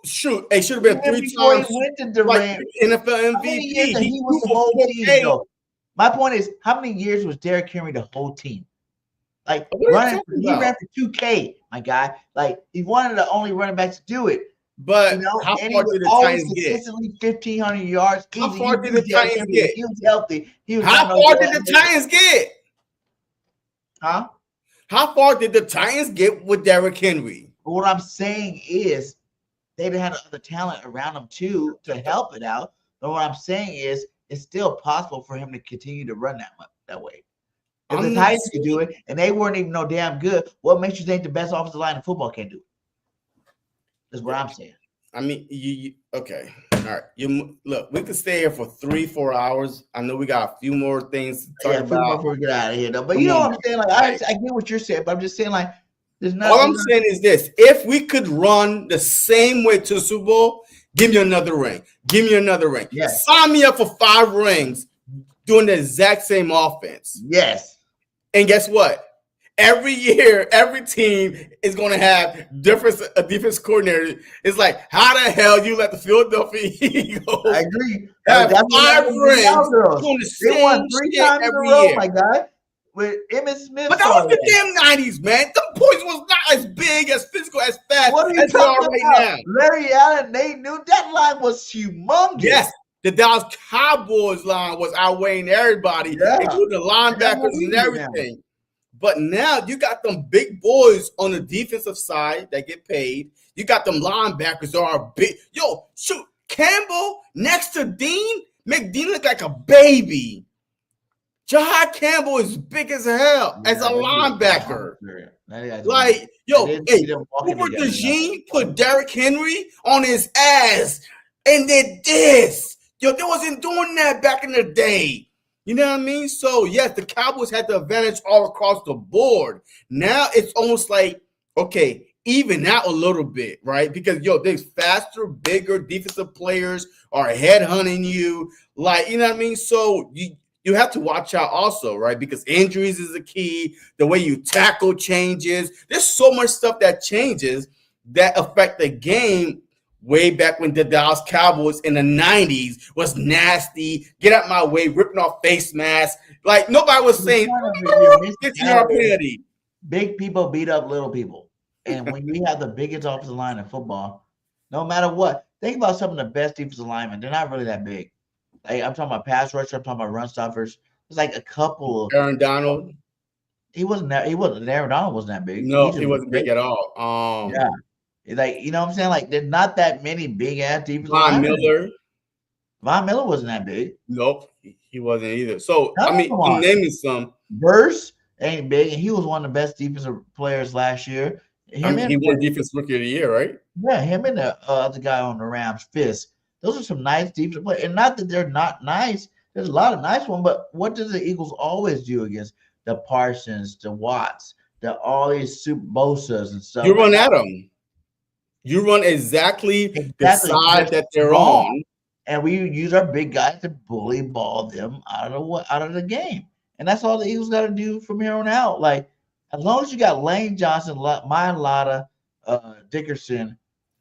shoot. He should have been 3 times like NFL MVP. He was the whole team, though. My point is, how many years was Derrick Henry the whole team? Like, he ran for 2K, my guy. Like, he's one of the only running backs to do it. But how far did the Titans get? Consistently 1,500 yards. How far did the Titans get? He was healthy. How far did the Titans get? Huh? How far did the Titans get with Derrick Henry? But what I'm saying is they didn't have other talent around them too to help it out. But what I'm saying is it's still possible for him to continue to run that way. If the Titans could do it and they weren't even no damn good, what makes you think the best offensive line in football can't do it? That's what I'm saying. I mean, you okay. All right. Look, we could stay here for 3-4 hours. I know we got a few more things to talk about before we get out of here, though. But you know what I'm saying? Like, I get what you're saying, but I'm just saying, like, there's nothing. All I'm saying is this: if we could run the same way to the Super Bowl, give me another ring. Give me another ring. Yes. Sign me up for 5 rings doing the exact same offense. Yes. And guess what? Every year, every team is going to have a defense coordinator. It's like, how the hell you let the Philadelphia Eagles I agree. have 5 rings doing the They won same 3 shit times in a every row, year? my guy. With Emmitt Smith. But that was the damn 90s, man. The boys was not as big, as physical, as fast What are you as they are talking right about? now. Larry Allen, Nate knew that line was humongous. Yes, the Dallas Cowboys line was outweighing everybody, including the linebackers and everything. But now you got them big boys on the defensive side that get paid. You got them linebackers that are big. Yo, shoot, Campbell next to Dean make Dean look like a baby. Jahad Campbell is big as hell as a linebacker. Like, yo, Cooper Dejean put Derrick Henry on his ass and did this. Yo, they wasn't doing that back in the day. You know what I mean? So, yes, the Cowboys had the advantage all across the board. Now it's almost like, okay, even out a little bit, right? Because, yo, there's faster, bigger defensive players are headhunting you. Like, you know what I mean? So, you have to watch out also, right? Because injuries is the key. The way you tackle changes. There's so much stuff that changes that affect the game. Way back when the Dallas Cowboys in the 90s was nasty, get out my way, ripping off face masks. Like nobody was saying, it's your penalty. Big people beat up little people. And when you have the biggest offensive line in football, no matter what, think about some of the best defensive linemen. They're not really that big. Like, I'm talking about pass rushers, I'm talking about run stoppers. There's like a couple of Aaron Donald. Aaron Donald wasn't that big. No, he wasn't big at all. Yeah. Like, you know what I'm saying? Like, there's not that many big ass defensive Von Miller. Von Miller wasn't that big. Nope, he wasn't either. So I'm naming some. Verse ain't big, and he was one of the best defensive players last year. He won Defensive Rookie of the Year, right? Yeah, him and the other guy on the Rams, Fisk. Those are some nice defensive players. And not that they're not nice. There's a lot of nice ones, but what does the Eagles always do against the Parsons, the Watts, all these Super Bosas and stuff? You run at them. You run exactly the side that they're on. And we use our big guys to bully ball them out of the game. And that's all the Eagles got to do from here on out. Like, as long as you got Lane Johnson, Lotta, Dickerson,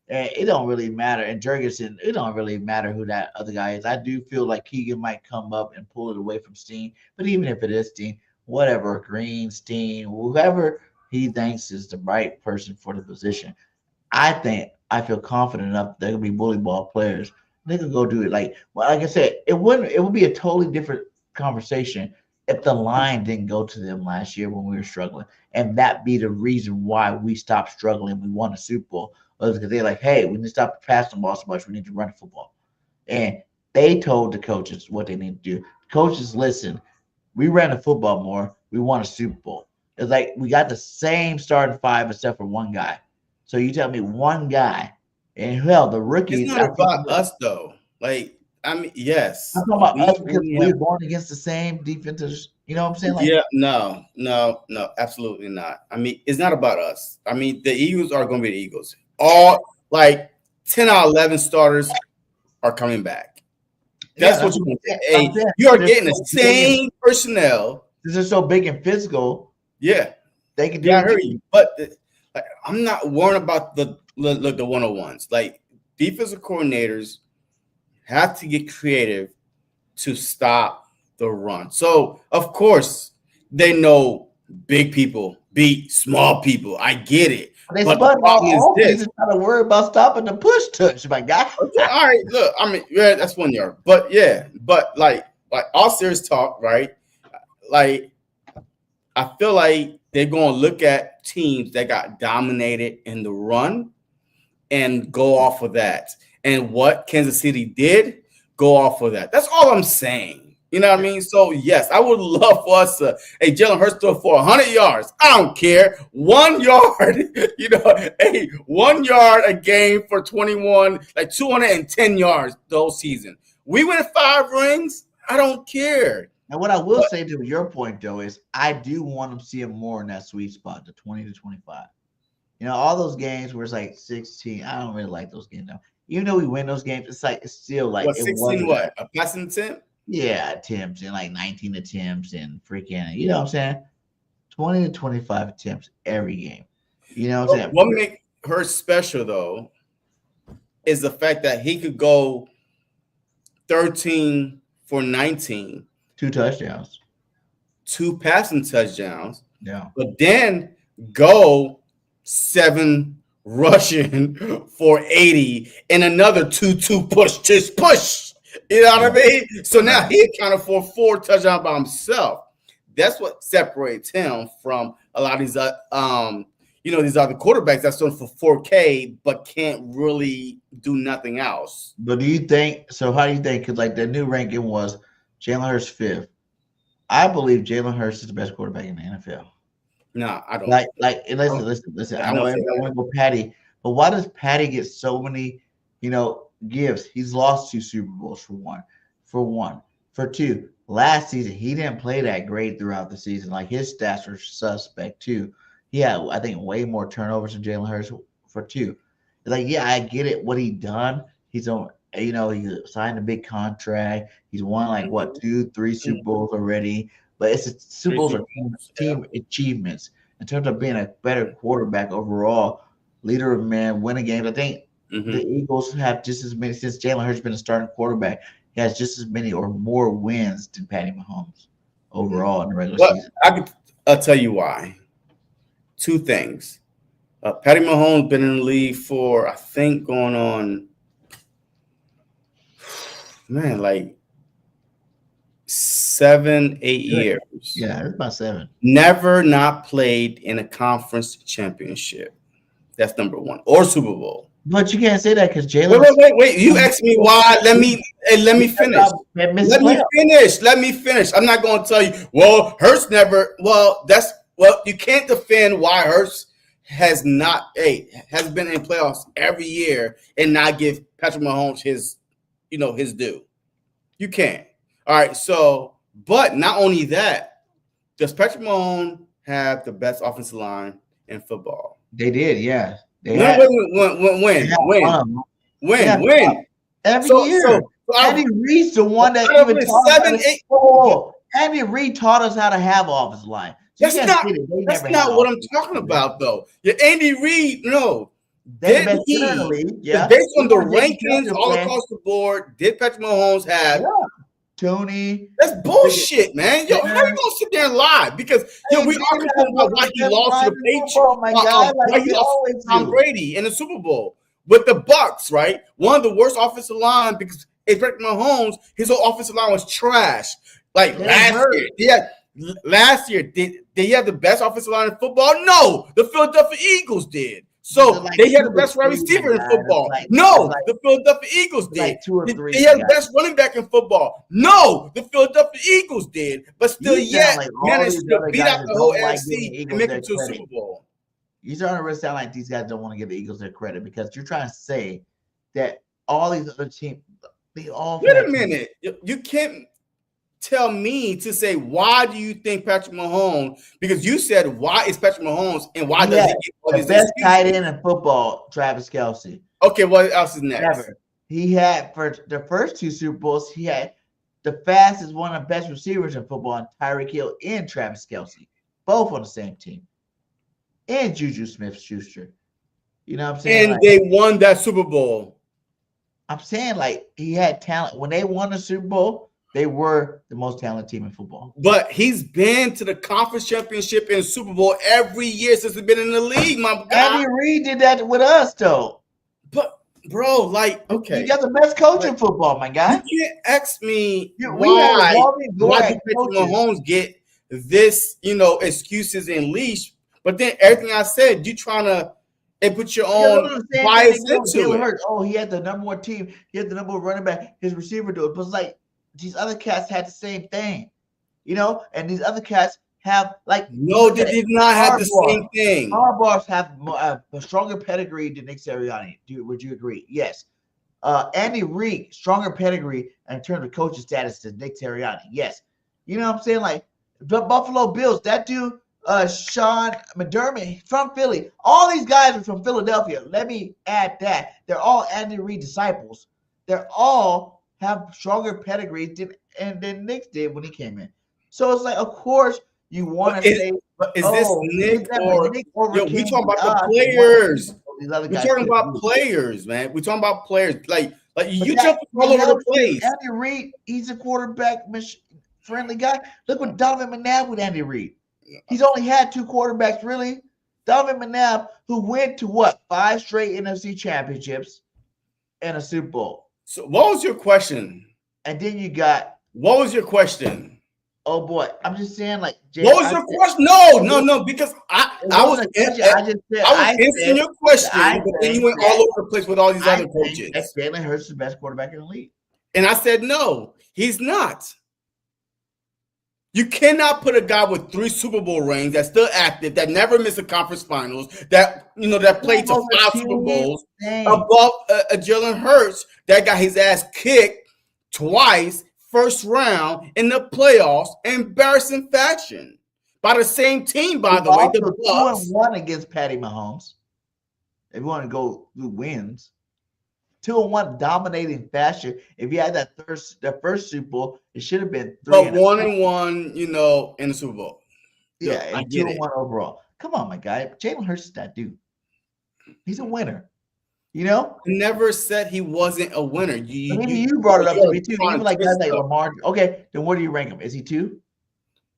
and it don't really matter. And Jurgensen, it don't really matter who that other guy is. I do feel like Keegan might come up and pull it away from Steen. But even if it is Steen, whatever, Green, Steen, whoever he thinks is the right person for the position, I feel confident enough they're gonna be bully ball players. They can go do it. Like I said, it would be a totally different conversation if the line didn't go to them last year when we were struggling, and that be the reason why we stopped struggling. We won a Super Bowl was because they're like, hey, we need to stop passing the ball so much. We need to run the football, and they told the coaches what they need to do. Coaches, listen, we ran the football more. We won a Super Bowl. It's like we got the same starting five except for one guy. So you tell me one guy, and hell, the rookies. It's not about us though. Like, I mean, yes. I'm talking about us because we're going against the same defenses. You know what I'm saying? Like, yeah, no, absolutely not. I mean, it's not about us. I mean, the Eagles are going to be the Eagles. All like 10 out of 11 starters are coming back. That's what you're going to say. Hey, you are getting the same personnel. This is so big and physical. Yeah, they can do. I heard you, but like, I'm not worried about the 101s. Like, defensive coordinators have to get creative to stop the run. So, of course, they know big people beat small people. I get it. But the problem is this. Not to worry about stopping the push touch, my guy. Okay, all right, look, I mean, yeah, that's 1 yard. But yeah, like all serious talk, right? Like, I feel like they're going to look at teams that got dominated in the run and go off of that. And what Kansas City did, go off of that. That's all I'm saying. You know what I mean? So, yes, I would love for us to, hey, Jalen Hurts threw for 100 yards. I don't care. 1 yard, 1 yard a game for 21, like 210 yards the whole season. We win 5 rings. I don't care. And what I will say to your point, though, is I do want to see him more in that sweet spot, the 20 to 25. You know, all those games where it's like 16. I don't really like those games now. Even though we win those games, it's still like what, 16 what? A passing attempt? Yeah, attempts and like 19 attempts and freaking, you know what I'm saying? 20 to 25 attempts every game. You know what I'm saying? What makes her special, though, is the fact that he could go 13 for 19. 2 touchdowns. 2 passing touchdowns. Yeah. But then go 7 rushing for 80 and another 2 push. Just push. You know what I mean? So now he accounted for 4 touchdowns by himself. That's what separates him from a lot of these these other quarterbacks that's doing for 4K but can't really do nothing else. But do you think so? How do you think? Because like the new ranking was Jalen Hurts 5th. I believe Jalen Hurts is the best quarterback in the NFL. No, I don't. Listen. I know everybody want to go Patty, but why does Patty get so many, gifts? He's lost 2 Super Bowls for one. For 2, last season he didn't play that great throughout the season. Like his stats are suspect too. He had, I think, way more turnovers than Jalen Hurts for 2. It's like, yeah, I get it. What he done? He's on You know, he signed a big contract. He's won like what 2-3 Super Bowls already. But Super Bowls are team achievements in terms of being a better quarterback overall, leader of men, winning games. I think the Eagles have just as many since Jalen Hurts been a starting quarterback. He has just as many or more wins than Patty Mahomes overall in the regular season. I'll tell you why. Two things. Patty Mahomes been in the league for, I think, going on, man, like 7-8 years. Yeah, it's about 7. Never not played in a conference championship. That's number one. Or Super Bowl. But you can't say that because Jalen. Wait. You asked me why. Let me finish. Let me finish. I'm not going to tell you, well, Hurts never. Well, you can't defend why Hurts has been in playoffs every year and not give Patrick Mahomes his due. You can't. All right. So, but not only that, does Patrick Mahomes have the best offensive line in football? They did, yeah. When? Every year. So Andy Reid's the one that even taught Andy Reid taught us how to have offensive line. So that's not what I'm talking about, though. Andy Reid, no. Based on the rankings all across the board, did Patrick Mahomes have? Yeah. Tony. That's bullshit, man. Yo, how you gonna sit there and lie? Because we are talking about why he lost to the Patriots, why he lost to Tom Brady in the Super Bowl with the Bucs, right? One of the worst offensive line because Patrick Mahomes, his whole offensive line was trash. Like last year, did he have the best offensive line in football? No, the Philadelphia Eagles did. So they had the best wide receiver in football. The Philadelphia Eagles did. They had the best running back in football. No, the Philadelphia Eagles did. But still, managed to beat out the whole NFC and make it to a Super Bowl. You're starting to really sound like these guys don't want to give the Eagles their credit because you're trying to say that all these other teams, they all. Wait a minute. You can't tell me to say why do you think Patrick Mahomes? Because you said why is Patrick Mahomes and why does he get all the best tight end in football? Travis Kelce. Okay, what else is next? He had for the first 2 Super Bowls. He had the fastest, one of the best receivers in football, and Tyreek Hill and Travis Kelce, both on the same team, and Juju Smith-Schuster. You know what I'm saying? And they won that Super Bowl. I'm saying like he had talent when they won the Super Bowl. They were the most talented team in football. But he's been to the conference championship and Super Bowl every year since he's been in the league, my guy. Andy Reid did that with us, though. But, bro, like, okay. You got the best coach in football, my guy. You can't ask me why did Patrick Mahomes get this, excuses and leash. But then everything I said, you trying to put your own bias into it. Oh, he had the number 1 team. He had the number 1 running back. His receiver do it. But it's like, these other cats had the same thing, and these other cats have no, they did not have the same thing. Harbaugh's have a stronger pedigree than Nick Sirianni. Would you agree? Yes. Andy Reid, stronger pedigree in terms of coaching status than Nick Sirianni. Yes. You know what I'm saying? Like the Buffalo Bills, that dude, Sean McDermott from Philly. All these guys are from Philadelphia. Let me add that. They're all Andy Reid disciples. They're all have stronger pedigrees than Nick did when he came in. So it's like, of course, you want to say, but is this Nick or we talking about the players? We're talking about players, man. We're talking about players. Like you jump all over the place. Andy Reid, he's a quarterback friendly guy. Look what Donovan McNabb with Andy Reid. He's only had 2 quarterbacks, really. Donovan McNabb, who went to 5 straight NFC championships and a Super Bowl. So what was your question? And then you got. What was your question? Oh boy, I'm just saying like. What was your question? No, because I was answering your question, but then you went all over the place with all these other coaches. Jalen Hurts is the best quarterback in the league, and I said no, he's not. You cannot put a guy with 3 Super Bowl rings that's still active, that never missed a conference finals, that played to 5 Super Bowls above Jalen Hurts that got his ass kicked twice, first round in the playoffs, embarrassing fashion by the same team. By the way, the Bucs 2-1 against Patty Mahomes. If you want to go through wins, 2-1 dominating fashion. If you had that first Super Bowl, it should have been 3. But 1-1, in the Super Bowl. Yeah, I and get it. 2-1 overall. Come on, my guy. Jalen Hurts is that dude. He's a winner. I never said he wasn't a winner. Maybe you brought it up to me too. Even like guys like Lamar. Okay, then where do you rank him? Is he 2?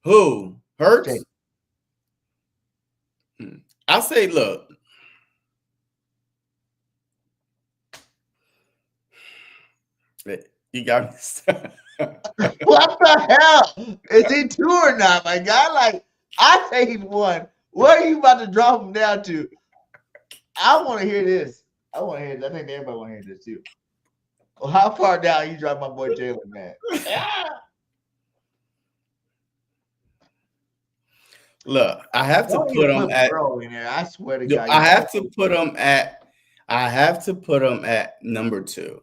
Who? Hurts? Jalen. I say, look. You got me. What the hell? Is he 2 or not, my guy? Like, I say he's 1. Where are you about to drop him down to? I want to hear this. I want to hear this. I think everybody want to hear this too. Well, how far down you drop my boy Jalen, man? Look, I have to put him at. In there. I swear to God. I have to put him at. I have to put him at number 2.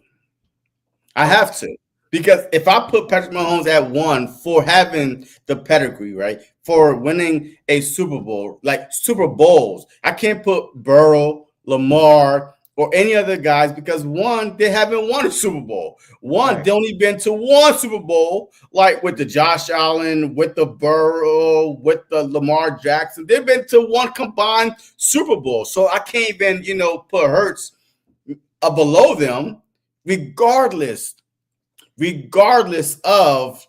I have to, because if I put Patrick Mahomes at 1 for having the pedigree, right, for winning a Super Bowl, like Super Bowls, I can't put Burrow, Lamar, or any other guys because 1, they haven't won a Super Bowl. 1, right. They only been to 1 Super Bowl, like with the Josh Allen, with the Burrow, with the Lamar Jackson. They've been to 1 combined Super Bowl. So I can't even, put Hurts below them, regardless of,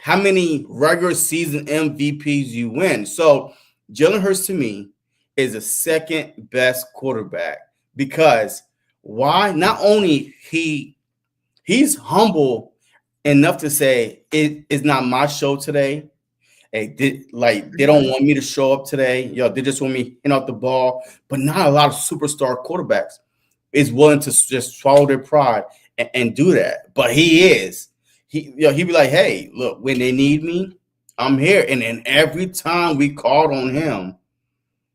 how many regular season MVPs you win. So Jalen Hurts to me is the second best quarterback because why? Not only he's humble enough to say it is not my show today. Hey, they don't want me to show up today. They just want me in out the ball. But not a lot of superstar quarterbacks is willing to just swallow their pride and do that. But he is. He'd be like, hey, look, when they need me, I'm here. And then every time we called on him,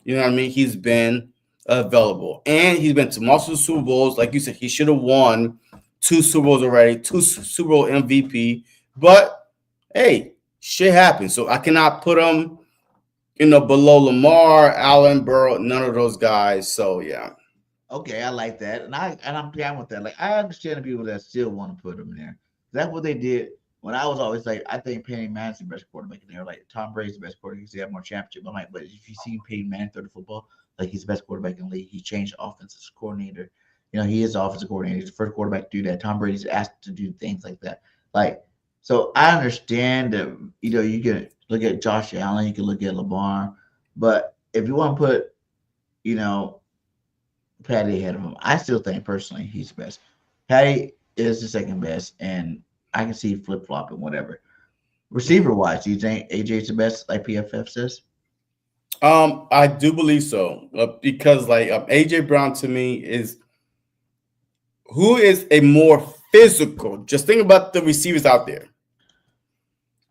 you know what I mean? He's been available. And he's been to multiple Super Bowls. Like you said, he should have won 2 Super Bowls already, 2 Super Bowl MVP. But, hey, shit happens. So I cannot put him, below Lamar, Allen, Burrow, none of those guys. So, yeah. Okay, I like that. And I'm down with that. Like, I understand the people that still want to put him there. That's what they did when I was always like, I think Peyton Manning's the best quarterback in there. Like, Tom Brady's the best quarterback because he had more championships. I'm like, but if you see Peyton Manning throw the football, like, he's the best quarterback in the league. He changed offensive coordinator. He is the offensive coordinator. He's the first quarterback to do that. Tom Brady's asked to do things like that. Like, so I understand that, you can look at Josh Allen, you can look at Lamar, but if you want to put, Patty ahead of him, I still think personally he's the best. Patty is the second best, and I can see flip-flop and whatever. Receiver-wise, do you think AJ's the best, like PFF says? I do believe so, because AJ Brown to me is who is a more physical. Just think about the receivers out there.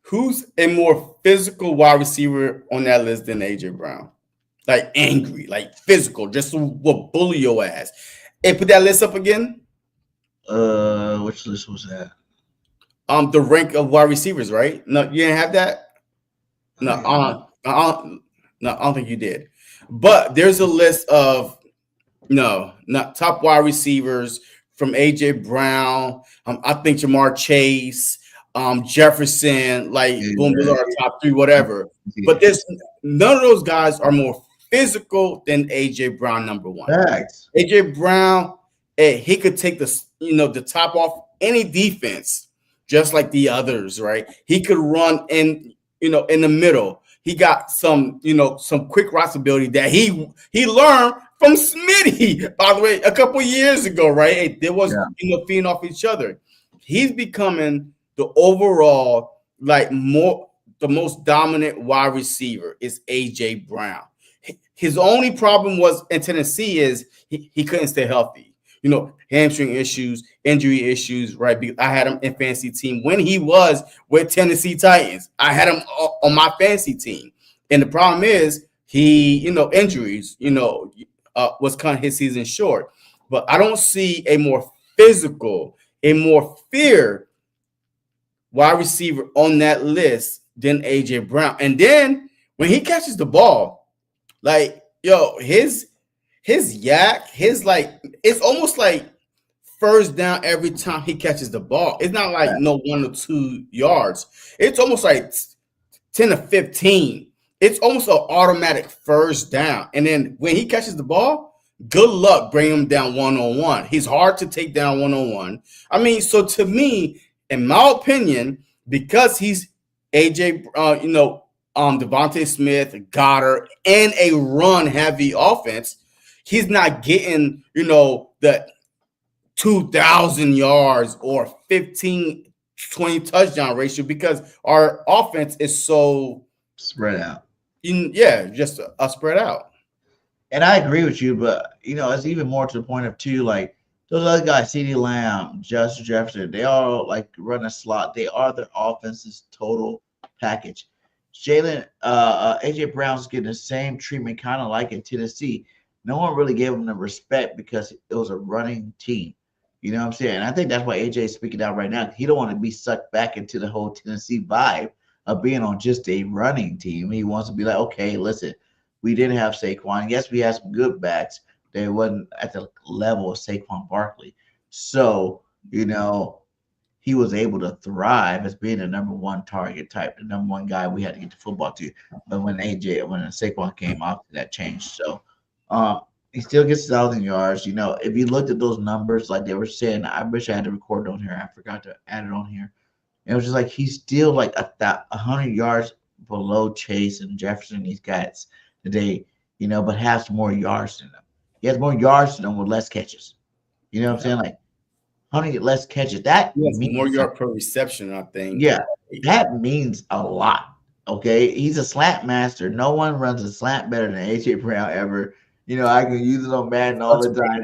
Who's a more physical wide receiver on that list than AJ Brown? Like angry, like physical, just will bully your ass. Hey, put that list up again. Which list was that? The rank of wide receivers, right? No, you didn't have that. No, I don't think you did. But there's a list of not top wide receivers from AJ Brown. I think Jamar Chase, Jefferson, boom, those are top 3, whatever. But there's none of those guys are more physical than AJ Brown, number 1. Thanks. AJ Brown, he could take the top off any defense, just like the others, right? He could run in the middle. He got some quick route ability that he learned from Smitty, by the way, a couple years ago, right? They was feeding off each other. He's becoming the overall the most dominant wide receiver is AJ Brown. His only problem was in Tennessee is he couldn't stay healthy. Hamstring issues, injury issues, right? Because I had him in fantasy team when he was with Tennessee Titans. I had him on my fantasy team. And the problem is injuries, was cutting his season short. But I don't see a more physical, a more fear wide receiver on that list than AJ Brown. And then when he catches the ball, his his yak, it's almost like first down every time he catches the ball. It's not like no 1 or 2 yards. It's almost like 10 to 15. It's almost an automatic first down. And then when he catches the ball, good luck bringing him down one-on-one. He's hard to take down one-on-one. I mean, so to me, in my opinion, because he's AJ, Devontae Smith, Goddard, and a run-heavy offense, he's not getting, the 2,000 yards or 15, 20 touchdown ratio because our offense is so spread out. Just spread out. And I agree with you, but it's even more to the point of too, like those other guys, CeeDee Lamb, Justin Jefferson, they all like run a slot. They are their offense's total package. AJ Brown's getting the same treatment, kind of like in Tennessee. No one really gave him the respect because it was a running team. You know what I'm saying? And I think that's why AJ is speaking out right now. He don't want to be sucked back into the whole Tennessee vibe of being on just a running team. He wants to be like, okay, listen, we didn't have Saquon. Yes, we had some good backs. They wasn't at the level of Saquon Barkley. So, he was able to thrive as being the number one target type, the number one guy we had to get the football to. But when Saquon came off, that changed. So he still gets 1,000 yards. If you looked at those numbers, like they were saying, I wish I had to record on here. I forgot to add it on here. It was just like he's still like 100 yards below Chase and Jefferson, these guys today, but has more yards than them. He has more yards than them with less catches. You know what I'm saying? Like 100 less catches. That means more yard per reception, I think. Yeah, that means a lot. Okay, he's a slant master. No one runs a slant better than AJ Brown ever. I can use it on Madden all the time.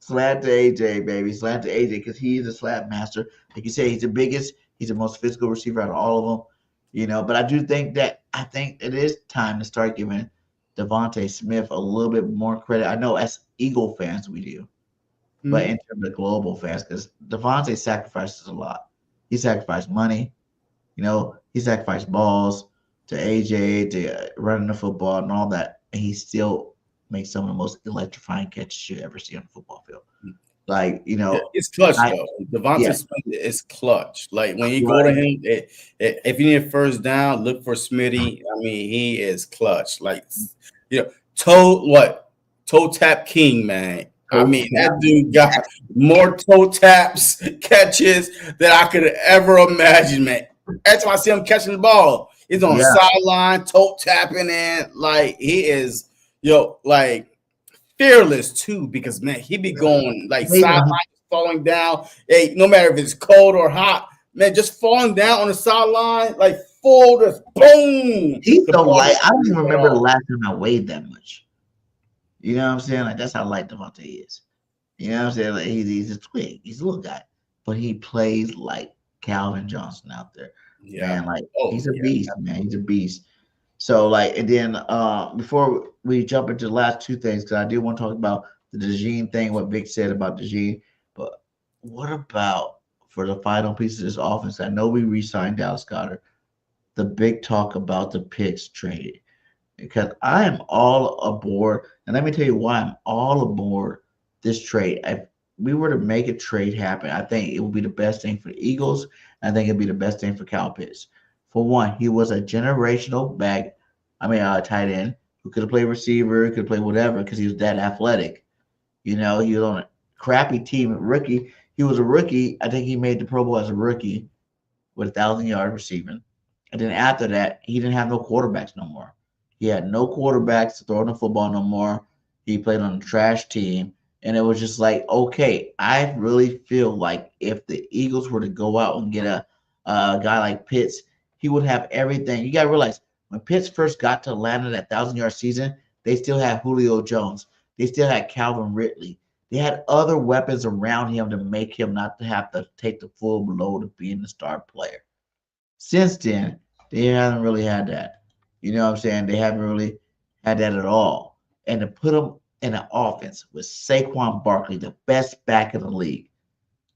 Slant to AJ, baby. Slant to AJ because he's a slant master. Like you say, he's the biggest. He's the most physical receiver out of all of them. But I do think it is time to start giving Devontae Smith a little bit more credit. I know as Eagle fans we do, but in terms of global fans, because Devontae sacrifices a lot. He sacrificed money. He sacrificed balls to AJ, to running the football and all that, and he still makes some of the most electrifying catches you ever see on the football field. Like, it's clutch though. Devontae Smith is clutch. Like when you go to him, if you need a first down, look for Smitty. I mean, he is clutch. Like, toe tap king, man. I mean, that dude got more toe taps, catches than I could ever imagine, man. Every time I see him catching the ball, he's on the sideline, toe tapping in. Like he is, like fearless too, because man, he be going like sideline, falling down. Hey, no matter if it's cold or hot, man, just falling down on the sideline, like full, just boom. He's so light. I don't even remember the last time I weighed that much. You know what I'm saying? Like that's how light Devontae is. You know what I'm saying? Like he's a twig. He's a little guy, but he plays like Calvin Johnson out there. Yeah, man, like he's a beast, man. He's a beast. So and then before we jump into the last two things, because I do want to talk about the Dejean thing, what Vic said about Dejean, but what about for the final piece of this offense? I know we re-signed Dallas Goedert. The big talk about the Pitts trade, because I am all aboard, and let me tell you why I'm all aboard this trade. If we were to make a trade happen, I think it would be the best thing for the Eagles. I think it'd be the best thing for Kyle Pitts. For one, he was a generational tight end who could have played receiver, could play whatever because he was that athletic. He was on a crappy team, rookie. He was a rookie. I think he made the Pro Bowl as a rookie with 1,000 yards receiving. And then after that, he didn't have no quarterbacks no more. He had no quarterbacks to throw the football no more. He played on a trash team. And it was just like, okay, I really feel like if the Eagles were to go out and get a guy like Pitts, he would have everything. You got to realize, when Pitts first got to Atlanta, that 1,000-yard season, they still had Julio Jones. They still had Calvin Ridley. They had other weapons around him to make him not to have to take the full load of being the star player. Since then, they haven't really had that. You know what I'm saying? They haven't really had that at all. And to put him in an offense with Saquon Barkley, the best back in the league,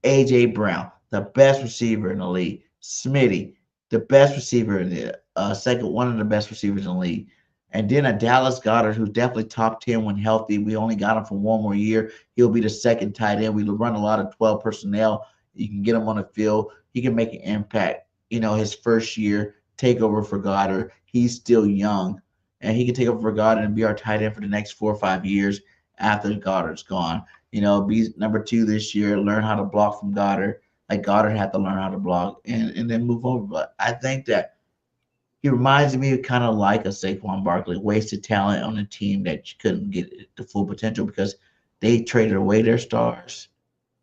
AJ Brown, the best receiver in the league, Smitty, the best receiver in the one of the best receivers in the league, And then a Dallas Goedert, who's definitely top 10 when healthy. We only got him for one more year. He'll be the second tight end. We run a lot of 12 personnel. You can get him on the field. He can make an impact. His first year, take over for Goddard. He's still young, and he can take over for Goddard and be our tight end for the next 4 or 5 years after Goddard's gone. Be number 2 this year, learn how to block from Goddard. Like Goddard had to learn how to block and then move over. But I think that he reminds me of kind of like a Saquon Barkley, wasted talent on a team that couldn't get the full potential because they traded away their stars.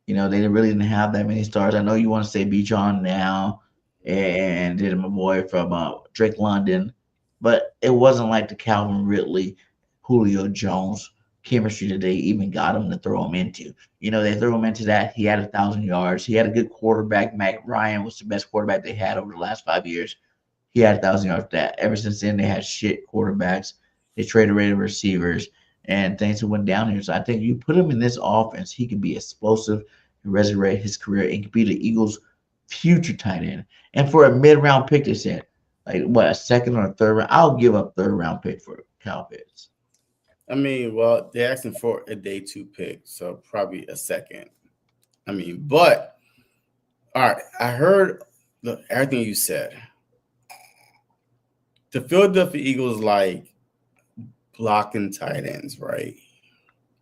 They really didn't have that many stars. I know you want to say Dejean now and did my boy from Drake London, but it wasn't like the Calvin Ridley, Julio Jones chemistry that they even got him to throw him into. They threw him into that. He had 1,000 yards. He had a good quarterback. Matt Ryan was the best quarterback they had over the last 5 years. He had 1,000 yards for that. Ever since then, they had shit quarterbacks. They traded away receivers, and things went down here. So I think you put him in this offense, he can be explosive and resurrect his career and can be the Eagles' future tight end. And for a mid-round pick, they said, a second or a third round? I'll give up third-round pick for Kyle Pitts. I mean, well, they're asking for a day 2 pick, so probably a second. But all right, I heard everything you said. The Philadelphia Eagles like blocking tight ends, right?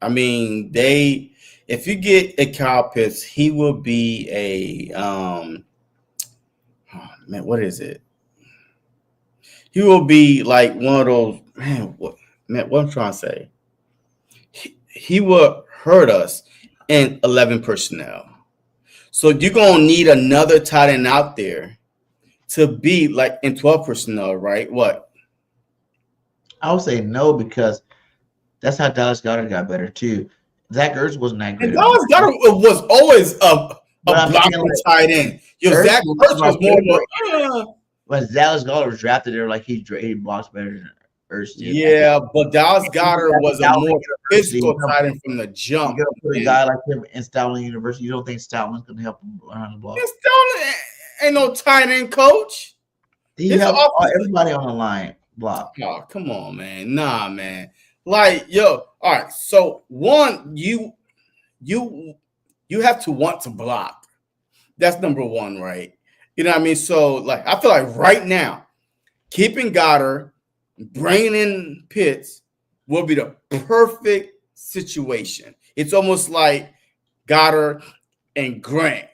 If you get a Kyle Pitts, he will be what is it? He will be like one of those, what I'm trying to say. He will hurt us in 11 personnel. So you're going to need another tight end out there to be like in 12 personnel, right? What? I would say no, because that's how Dallas Goedert got better too. Zach Ertz wasn't that good. And Dallas Goedert was always a blocking tight end. Zach Ertz was more. When Dallas Goedert was drafted there, like he blocks better than Ertz did. Yeah, but Dallas Goedert was a more physical tight end from the jump. You got to put a guy like him in Stoutland University. You don't think Stoutland's going to help him around the block? Stoutland ain't no tight end coach. He helped everybody on the line block. Oh, come on, man. Nah, man. Like, all right. So one, you have to want to block. That's number one, right? You know what I mean? So, like, I feel like right now, keeping Goddard, bringing in Pitts will be the perfect situation. It's almost like Goddard and Grant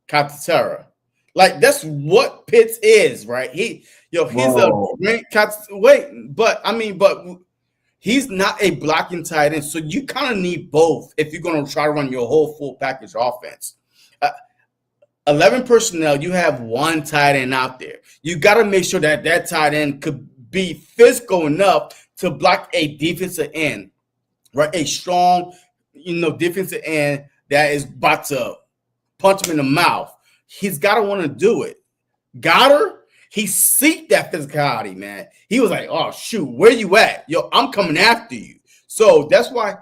Calcaterra. Like, that's what Pitts is, right? He's a Grant but he's not a blocking tight end. So you kind of need both if you're going to try to run your whole full package offense. 11 personnel, you have one tight end out there. You got to make sure that tight end could be physical enough to block a defensive end, right? A strong, defensive end that is about to punch him in the mouth. He's got to want to do it. Goddard, he seeked that physicality, man. He was like, oh, shoot, where you at? Yo, I'm coming after you. So that's why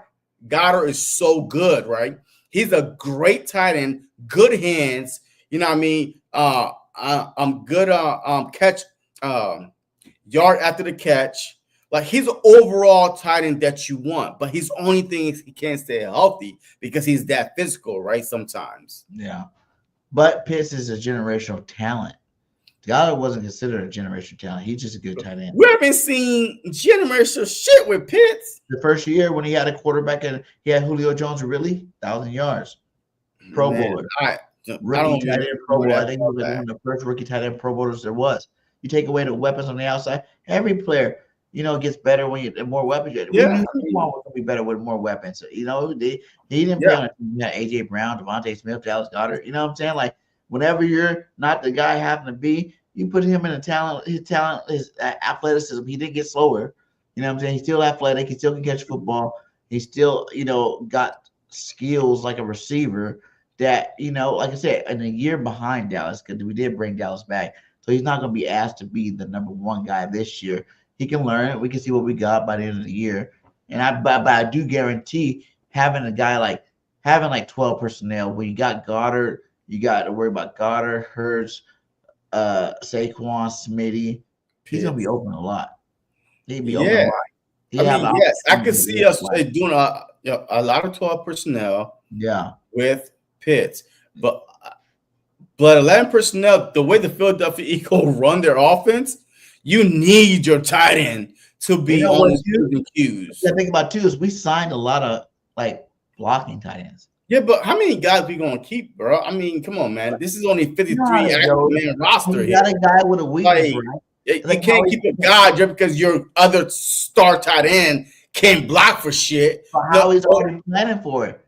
Goddard is so good, right? He's a great tight end, good hands. You know what I mean? I'm good catch, yard after the catch. Like, he's an overall tight end that you want, but his only thing is he can't stay healthy because he's that physical, right? Sometimes. Yeah. But Pitts is a generational talent. Goddard wasn't considered a generational talent. He's just a good tight end. We haven't seen generational shit with Pitts. The first year when he had a quarterback and he had Julio Jones, really 1,000 yards. Pro Bowler. Rookie tight end Pro Bowler. I think he was one of the first rookie tight end Pro Bowlers there was. You take away the weapons on the outside, every player, gets better when you more weapons. Yeah, was gonna be better with more weapons. He didn't play on a team. You had AJ Brown, Devontae Smith, Dallas Goedert. You know what I'm saying? Like, whenever you're not the guy happen to be, you put him in his athleticism. He didn't get slower. You know what I'm saying? He's still athletic. He still can catch football. He still, got skills like a receiver that, like I said, in a year behind Dallas, because we did bring Dallas back. So he's not going to be asked to be the number one guy this year. He can learn. We can see what we got by the end of the year. And but I do guarantee having a guy having 12 personnel, when you got Goddard, you got to worry about Goddard, Hurts, Saquon, Smitty. He's going to be open a lot. He'd be on the line. Yes, I could see us doing a lot of 12 personnel. Yeah, with Pitts, but 11 personnel. The way the Philadelphia Eagles run their offense, you need your tight end to be on the cues. The thing about too is we signed a lot of like blocking tight ends. Yeah, but how many guys we gonna keep, bro? I mean, come on, man. This is only 53 active man roster. You got a guy with a weakness, right? You can't keep a guy just because your other star tight end can't block for shit. How he's already planning for it.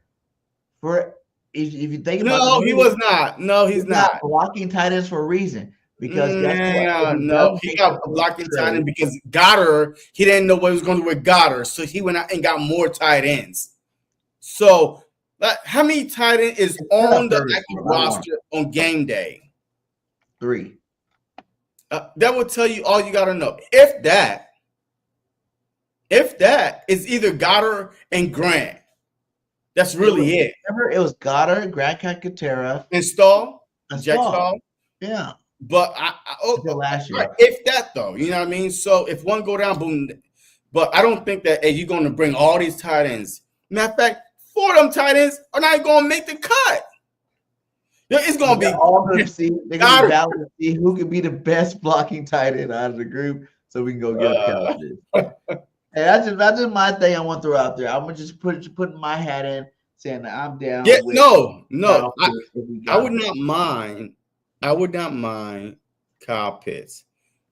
If you think about he was not. No, he's not blocking tight ends for a reason. Because he got blocking tight end because Goddard, he didn't know what he was going to do with Goddard, so he went out and got more tight ends. So, how many tight ends is on the active roster on game day? 3. That will tell you all you got to know. If that is either Goddard and Grant. That's really it. Remember, it was Goddard, Grant Calcaterra, and Jack Stahl. Yeah. But last year. If that though, you know what I mean? So if one go down, boom. But I don't think that you're going to bring all these tight ends. Matter of fact, 4 of them tight ends are not going to make the cut. It's going to be all going to see. They're going to battle to see who can be the best blocking tight end out of the group, so we can go get a Hey, that's just my thing I want to throw out there. I'm gonna just putting my hat in, saying that I'm down. Yeah, no. I would not mind. I would not mind Kyle Pitts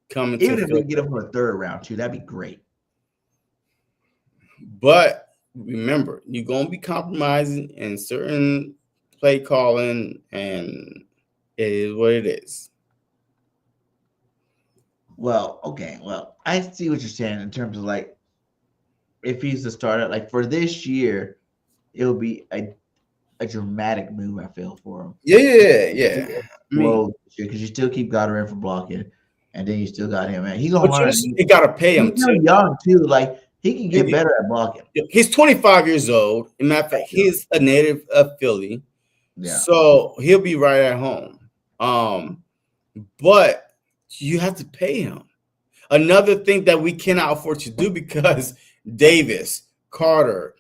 coming. Even if we get him for a 3rd round too, that'd be great. But remember, you're gonna be compromising in certain play calling, and it is what it is. Well, okay. Well, I see what you're saying in terms of like, if he's the starter, like for this year, it'll be a dramatic move, I feel, for him. Yeah. Well, because you still keep Goddard in for blocking, and then you still got him. Man, he's gonna run. You got to pay him. He's still young too. Like he can get better at blocking. He's 25 years old. In matter of fact, he's a native of Philly. Yeah. So he'll be right at home. But you have to pay him. Another thing that we cannot afford to do because Davis, Carter,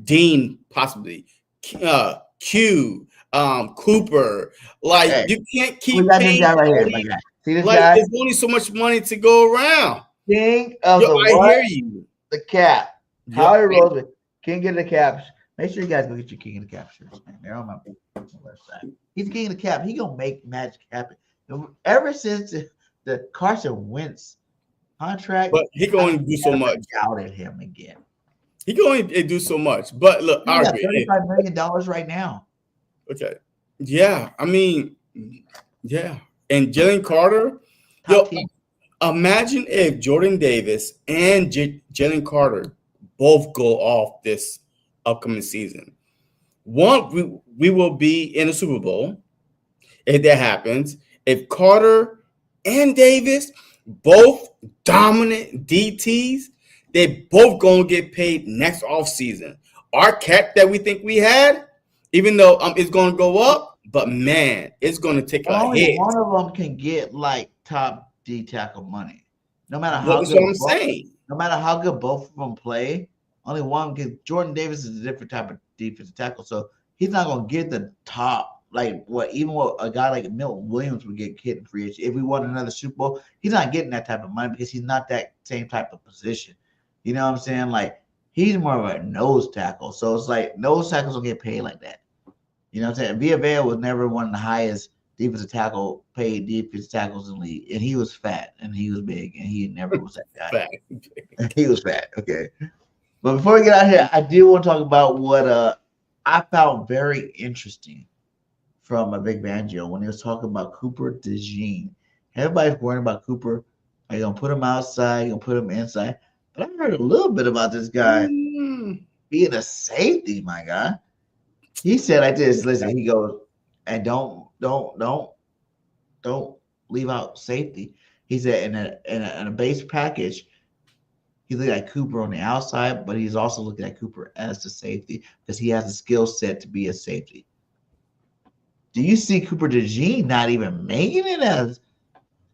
Dean, possibly, Q, Cooper. Like, hey, you can't keep paying. Guy right here, see this like, guy? There's only so much money to go around. King of I hear you. The cap. Howie Roseman. King of the caps. Make sure you guys go get your King of the Cap shirts, man. They're on my website. He's the King of the Cap. He gonna make magic happen. Ever since the Carson Wentz contract, but he going to do so much. Doubted him again. He going to do so much. But look, he got $35 million right now. Okay. Yeah, I mean, yeah. And Jalen Carter, imagine if Jordan Davis and Jalen Carter both go off this upcoming season. One, we will be in a Super Bowl if that happens. If Carter and Davis both dominant DTs, they both gonna get paid next offseason. Our cap that we think we had, even though it's gonna go up, but man, it's gonna take a hit. One of them can get like top D tackle money, no matter how That's good. What I'm saying. No matter how good both of them play, only one can. Jordan Davis is a different type of defensive tackle, so he's not gonna get the top. Like what a guy like Milton Williams would get in free agency. If we won another Super Bowl, he's not getting that type of money because he's not that same type of position. You know what I'm saying? Like he's more of a nose tackle. So it's like nose tackles don't get paid like that. You know what I'm saying? Villa was never one of the highest defensive tackle paid defensive tackles in the league. And he was fat and he was big and he never was that guy. He was fat. Okay. But before we get out of here, I do want to talk about what I found very interesting from a Big Fangio when he was talking about Cooper Dejean. Everybody's worrying about Cooper. Are you gonna put him outside? You gonna put him inside? But I heard a little bit about this guy being a safety, my guy. He said like this. Listen, he goes, and don't leave out safety. He said in a base package, he looked at Cooper on the outside, but he's also looking at Cooper as the safety because he has the skill set to be a safety. Do you see Cooper Dejean not even making it as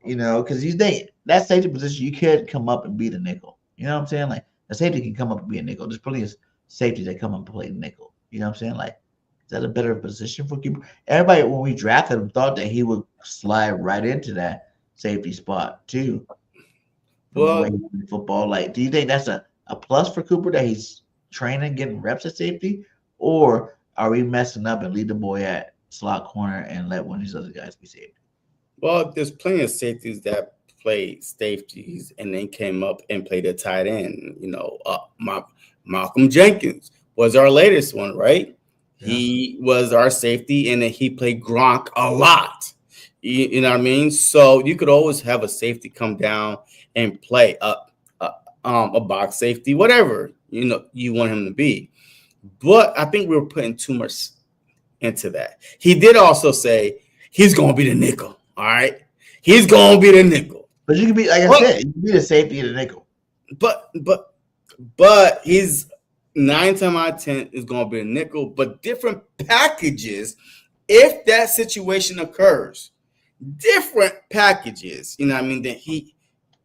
because you think that safety position, you could come up and beat a nickel. You know what I'm saying? Like a safety can come up and be a nickel. There's plenty of safeties that come up and play nickel. You know what I'm saying? Like, is that a better position for keeper? Everybody, when we drafted him, thought that he would slide right into that safety spot too. Well, football. Like, do you think that's a plus for Cooper that he's training, getting reps at safety, or are we messing up and leave the boy at slot corner and let one of these other guys be safety? Well, there's plenty of safeties that played safeties and then came up and played a tight end. Malcolm Jenkins was our latest one, right? Yeah. He was our safety, and then he played Gronk a lot. You know what I mean? So you could always have a safety come down and play a box safety, whatever you want him to be. But I think we were putting too much into that. He did also say he's going to be the nickel. All right, he's going to be the nickel. But you can be, like I said, you can be the safety and the nickel. But he's 9 times out of 10 is going to be a nickel. But different packages, if that situation occurs, different packages. You know what I mean? That he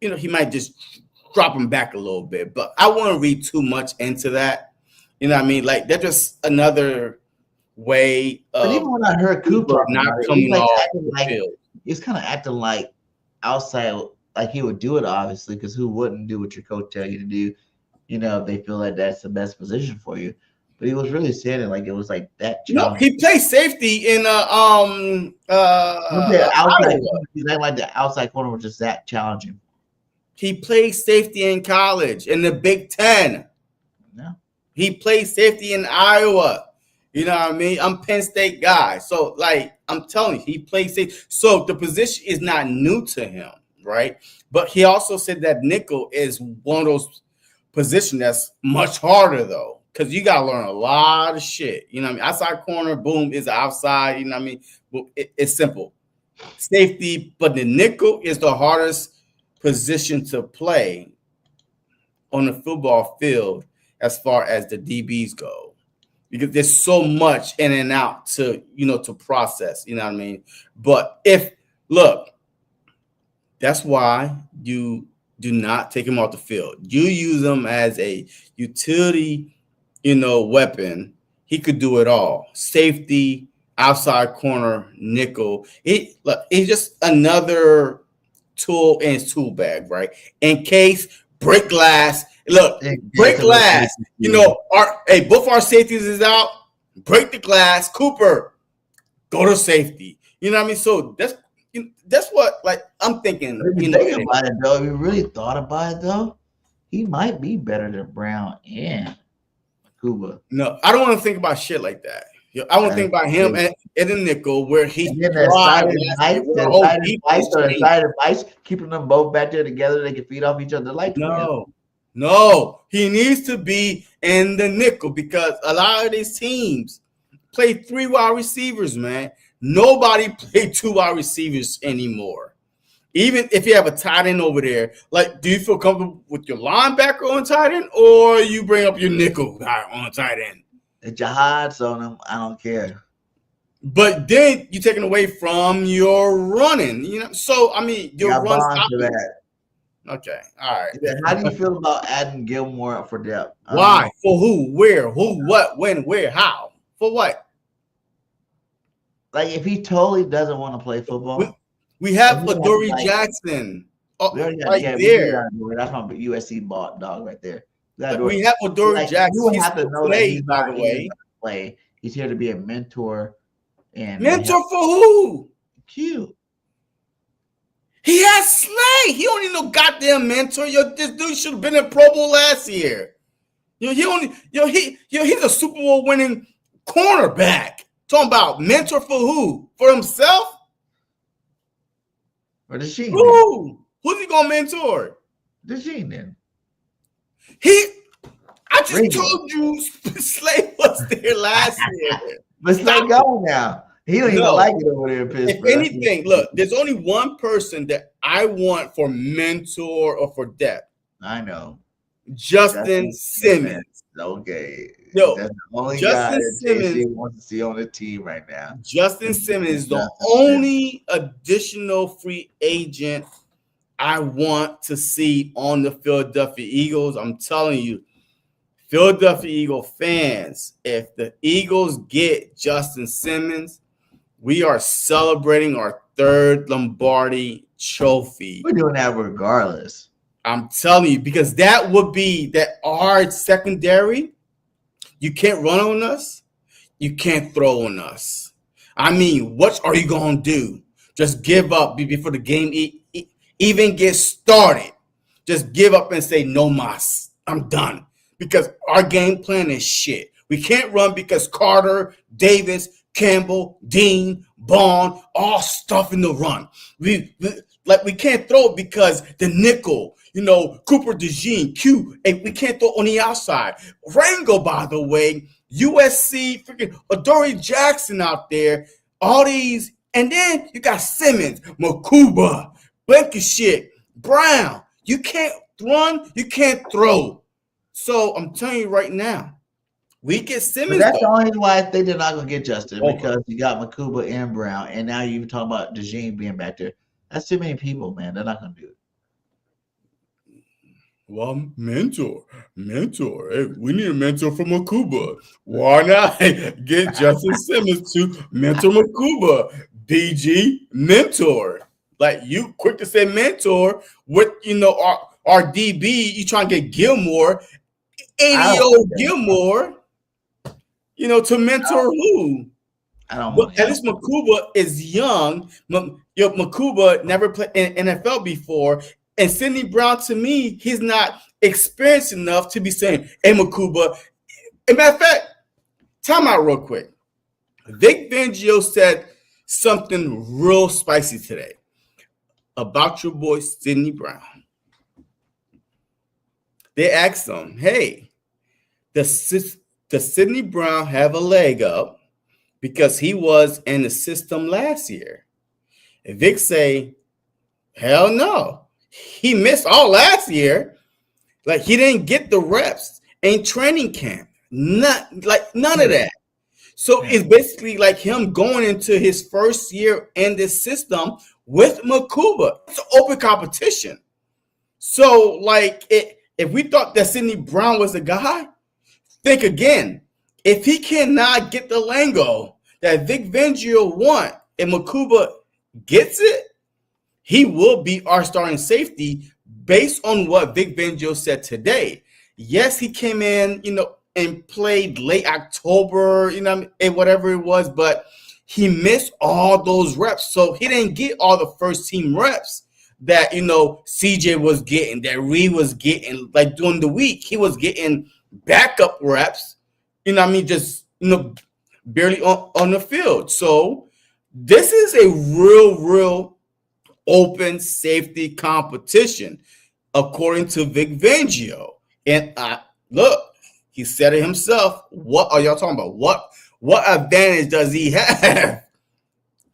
might just drop him back a little bit. But I wouldn't read too much into that. You know what I mean? Like, that's just another way of. But even when I heard Cooper not coming off the field. He's kind of acting like outside, like he would do it, obviously, because who wouldn't do what your coach tell you to do, if they feel like that's the best position for you. But he was really saying it like it was like that. No, he plays safety in outside corner. He's acting like the outside corner was just that challenging. He played safety in college in the Big Ten. Yeah. He played safety in Iowa. You know what I mean? I'm Penn State guy. So, like, I'm telling you, he plays safety. So the position is not new to him, right? But he also said that nickel is one of those positions that's much harder, though, because you got to learn a lot of shit. You know what I mean? Outside corner, boom, is outside. You know what I mean? Well, it's simple. Safety, but the nickel is the hardest position to play on the football field as far as the DBs go. Because there's so much in and out to process, you know what I mean? But that's why you do not take him off the field. You use him as a utility, weapon. He could do it all. Safety, outside corner, nickel. It's just another tool in his tool bag, right? In case break glass. Look, break glass. Both our safeties is out. Break the glass. Cooper, go to safety. You know what I mean? So that's what I'm thinking. If you think about it, though, if you really thought about it, though, he might be better than Brown and Cooper. No, I don't want to think about shit like that. I want to think about him and the nickel where he keeping them both back there together. They can feed off each other like No, he needs to be in the nickel because a lot of these teams play 3 wide receivers, man. Nobody play 2 wide receivers anymore. Even if you have a tight end over there, do you feel comfortable with your linebacker on tight end or you bring up your nickel guy on tight end? If your hides on them, I don't care. But then you're taking away from your running, So, I mean, your run that. Okay, all right. How do you feel about adding Gilmore for depth? Why? For who? Where? Who? What? When? Where? How? For what? Like, if he totally doesn't want to play football. We have Adoree Jackson there. That's my USC bought dog right there. We have Adoree Jackson. You have to know that he's not going to play. He's here to be a mentor. Mentor for who? Q. He has Slay. He don't need no goddamn mentor. This dude should have been in Pro Bowl last year. He's a Super Bowl winning cornerback. Talking about mentor for who? For himself? Or Dejean? Who? Who's he gonna mentor? Dejean then. I just told you Slay was there last year. But Slay gone now. He don't even like it over there in Pittsburgh. If anything, look, there's only one person that I want for mentor or for depth. I know. Justin Simmons. Okay. Yo, That's the only guy Justin that Simmons. JC wants to see on the team right now. Justin Simmons is the Justin only additional free agent I want to see on the Philadelphia Eagles. I'm telling you, Philadelphia Eagle fans, if the Eagles get Justin Simmons, we are celebrating our third Lombardi trophy. We're doing that regardless. I'm telling you, because that would be that our secondary. You can't run on us. You can't throw on us. I mean, what are you going to do? Just give up before the game even gets started. Just give up and say, no mas. I'm done. Because our game plan is shit. We can't run because Carter, Davis, Campbell, Dean, Bond, all stuff in the run. We can't throw because the nickel, Cooper Dejean, Q, and we can't throw on the outside. Rango, by the way, USC, freaking Adoree Jackson out there, all these, and then you got Simmons, Makuba, Blankenship, Brown. You can't run, you can't throw. So I'm telling you right now, we get Simmons. But that's the only reason why I think they're not going to get Justin, because you got Makuba and Brown, and now you're talking about Dejean being back there. That's too many people, man. They're not going to do it. Well, mentor. Hey, we need a mentor for Makuba. Why not get Justin Simmons to mentor Makuba? BG, mentor. Like, you quick to say mentor with, our DB, you trying to get Gilmore, 80-year-old Gilmore, to mentor who? I don't know. At least Makuba is young. Makuba never played in NFL before. And Sidney Brown, to me, he's not experienced enough to be saying, hey, Makuba. As a matter of fact, time out real quick. Vic Fangio said something real spicy today about your boy, Sidney Brown. They asked him, hey, does Sidney Brown have a leg up because he was in the system last year? And Vic say, hell no. He missed all last year. Like, he didn't get the reps in training camp. None of that. So it's basically like him going into his first year in this system with Makuba. It's an open competition. So, if we thought that Sidney Brown was the guy, think again. If he cannot get the lingo that Vic Fangio want and Makuba gets it, he will be our starting safety based on what Vic Fangio said today. Yes, he came in, and played late October, and whatever it was, but he missed all those reps. So he didn't get all the first team reps that, CJ was getting, that Reed was getting. Like, during the week, he was getting backup reps, just, barely on the field. So this is a real open safety competition, according to Vic Fangio. And look, he said it himself. What are y'all talking about? What advantage does he have?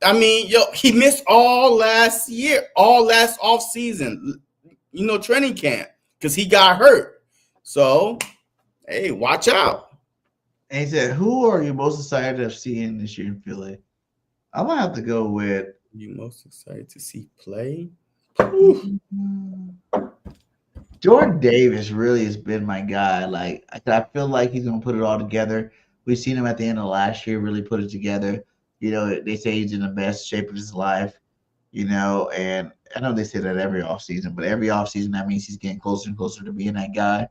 I mean, he missed all last year, all last offseason, training camp, because he got hurt. So, hey, watch out. And he said, who are you most excited of seeing this year in Philly? I'm going to have to go with. You most excited to see play? Jordan Davis really has been my guy. Like, I feel like he's going to put it all together. We've seen him at the end of last year really put it together. They say he's in the best shape of his life, and I know they say that every offseason, but every offseason, that means he's getting closer and closer to being that guy.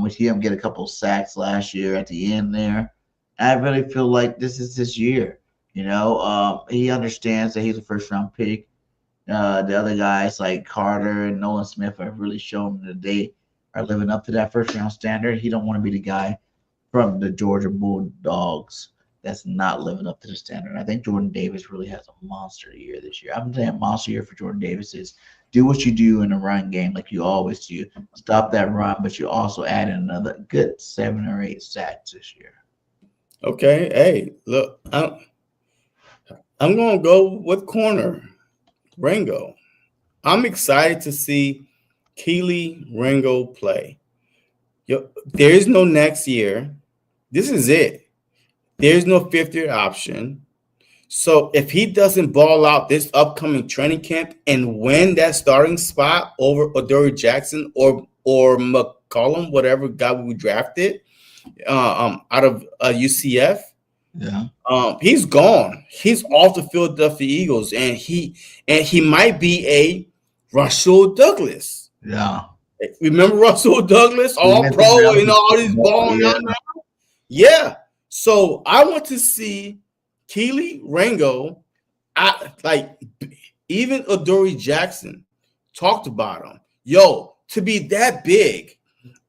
We see him get a couple of sacks last year at the end there. I really feel like this is his year. He understands that he's a first-round pick. The other guys like Carter and Nolan Smith have really shown that they are living up to that first-round standard. He don't want to be the guy from the Georgia Bulldogs that's not living up to the standard. I think Jordan Davis really has a monster year this year. I'm saying a monster year for Jordan Davis is do what you do in a run game like you always do. Stop that run, but you also add in another good 7 or 8 sacks this year. Okay. Hey, look, I'm going to go with corner, Rango. I'm excited to see Keely Rango play. There is no next year. this is it. There's no fifth-year option. So if he doesn't ball out this upcoming training camp and win that starting spot over Adoree Jackson or McCollum, whatever guy we drafted out of UCF, he's gone. He's off the Philadelphia Eagles, and he might be a Russell Douglas. Yeah. Remember Russell Douglas, all pro, all these balling out now? Yeah. So I want to see Kelee Ringo, even Adoree Jackson talked about him. Yo, to be that big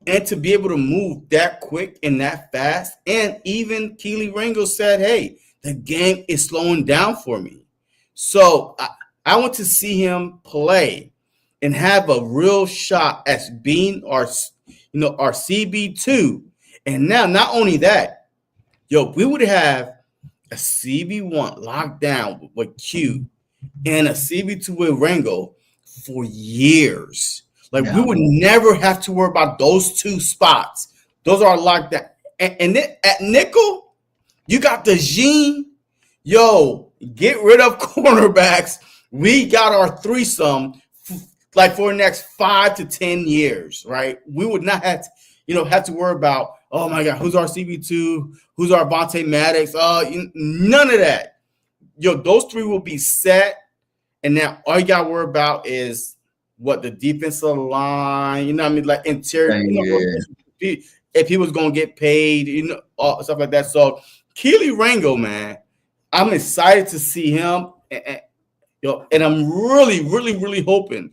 and to be able to move that quick and that fast. And even Kelee Ringo said, hey, the game is slowing down for me. So I want to see him play and have a real shot as being our CB2. And now, not only that, we would have a CB1 locked down with Q and a CB2 with Ringo for years. We would never have to worry about those two spots. Those are locked down. And then at nickel, you got Dejean. Yo, get rid of cornerbacks. We got our threesome for the next 5 to 10 years, right? We would not have to worry about, oh my God, who's our CB2? Who's our Vontae Maddox? None of that. Those three will be set. And now all you got to worry about is what the defensive line, interior, if he was going to get paid, stuff like that. So Kelee Ringo, man, I'm excited to see him. And I'm really, really, really hoping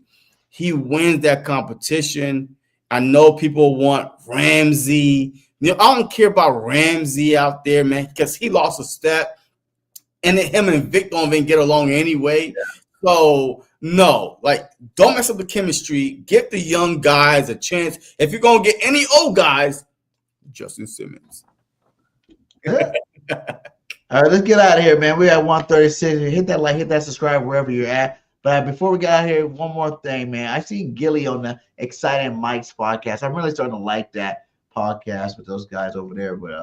he wins that competition. I know people want Ramsey. I don't care about Ramsey out there, man, because he lost a step. And then him and Vic don't even get along anyway. Yeah. So, no, don't mess up the chemistry. Give the young guys a chance. If you're going to get any old guys, Justin Simmons. All right, let's get out of here, man. We're at 136. Hit that like, hit that subscribe wherever you're at. But before we get out of here, one more thing, man. I seen Gilly on the Exciting Mike's podcast. I'm really starting to like that podcast with those guys over there with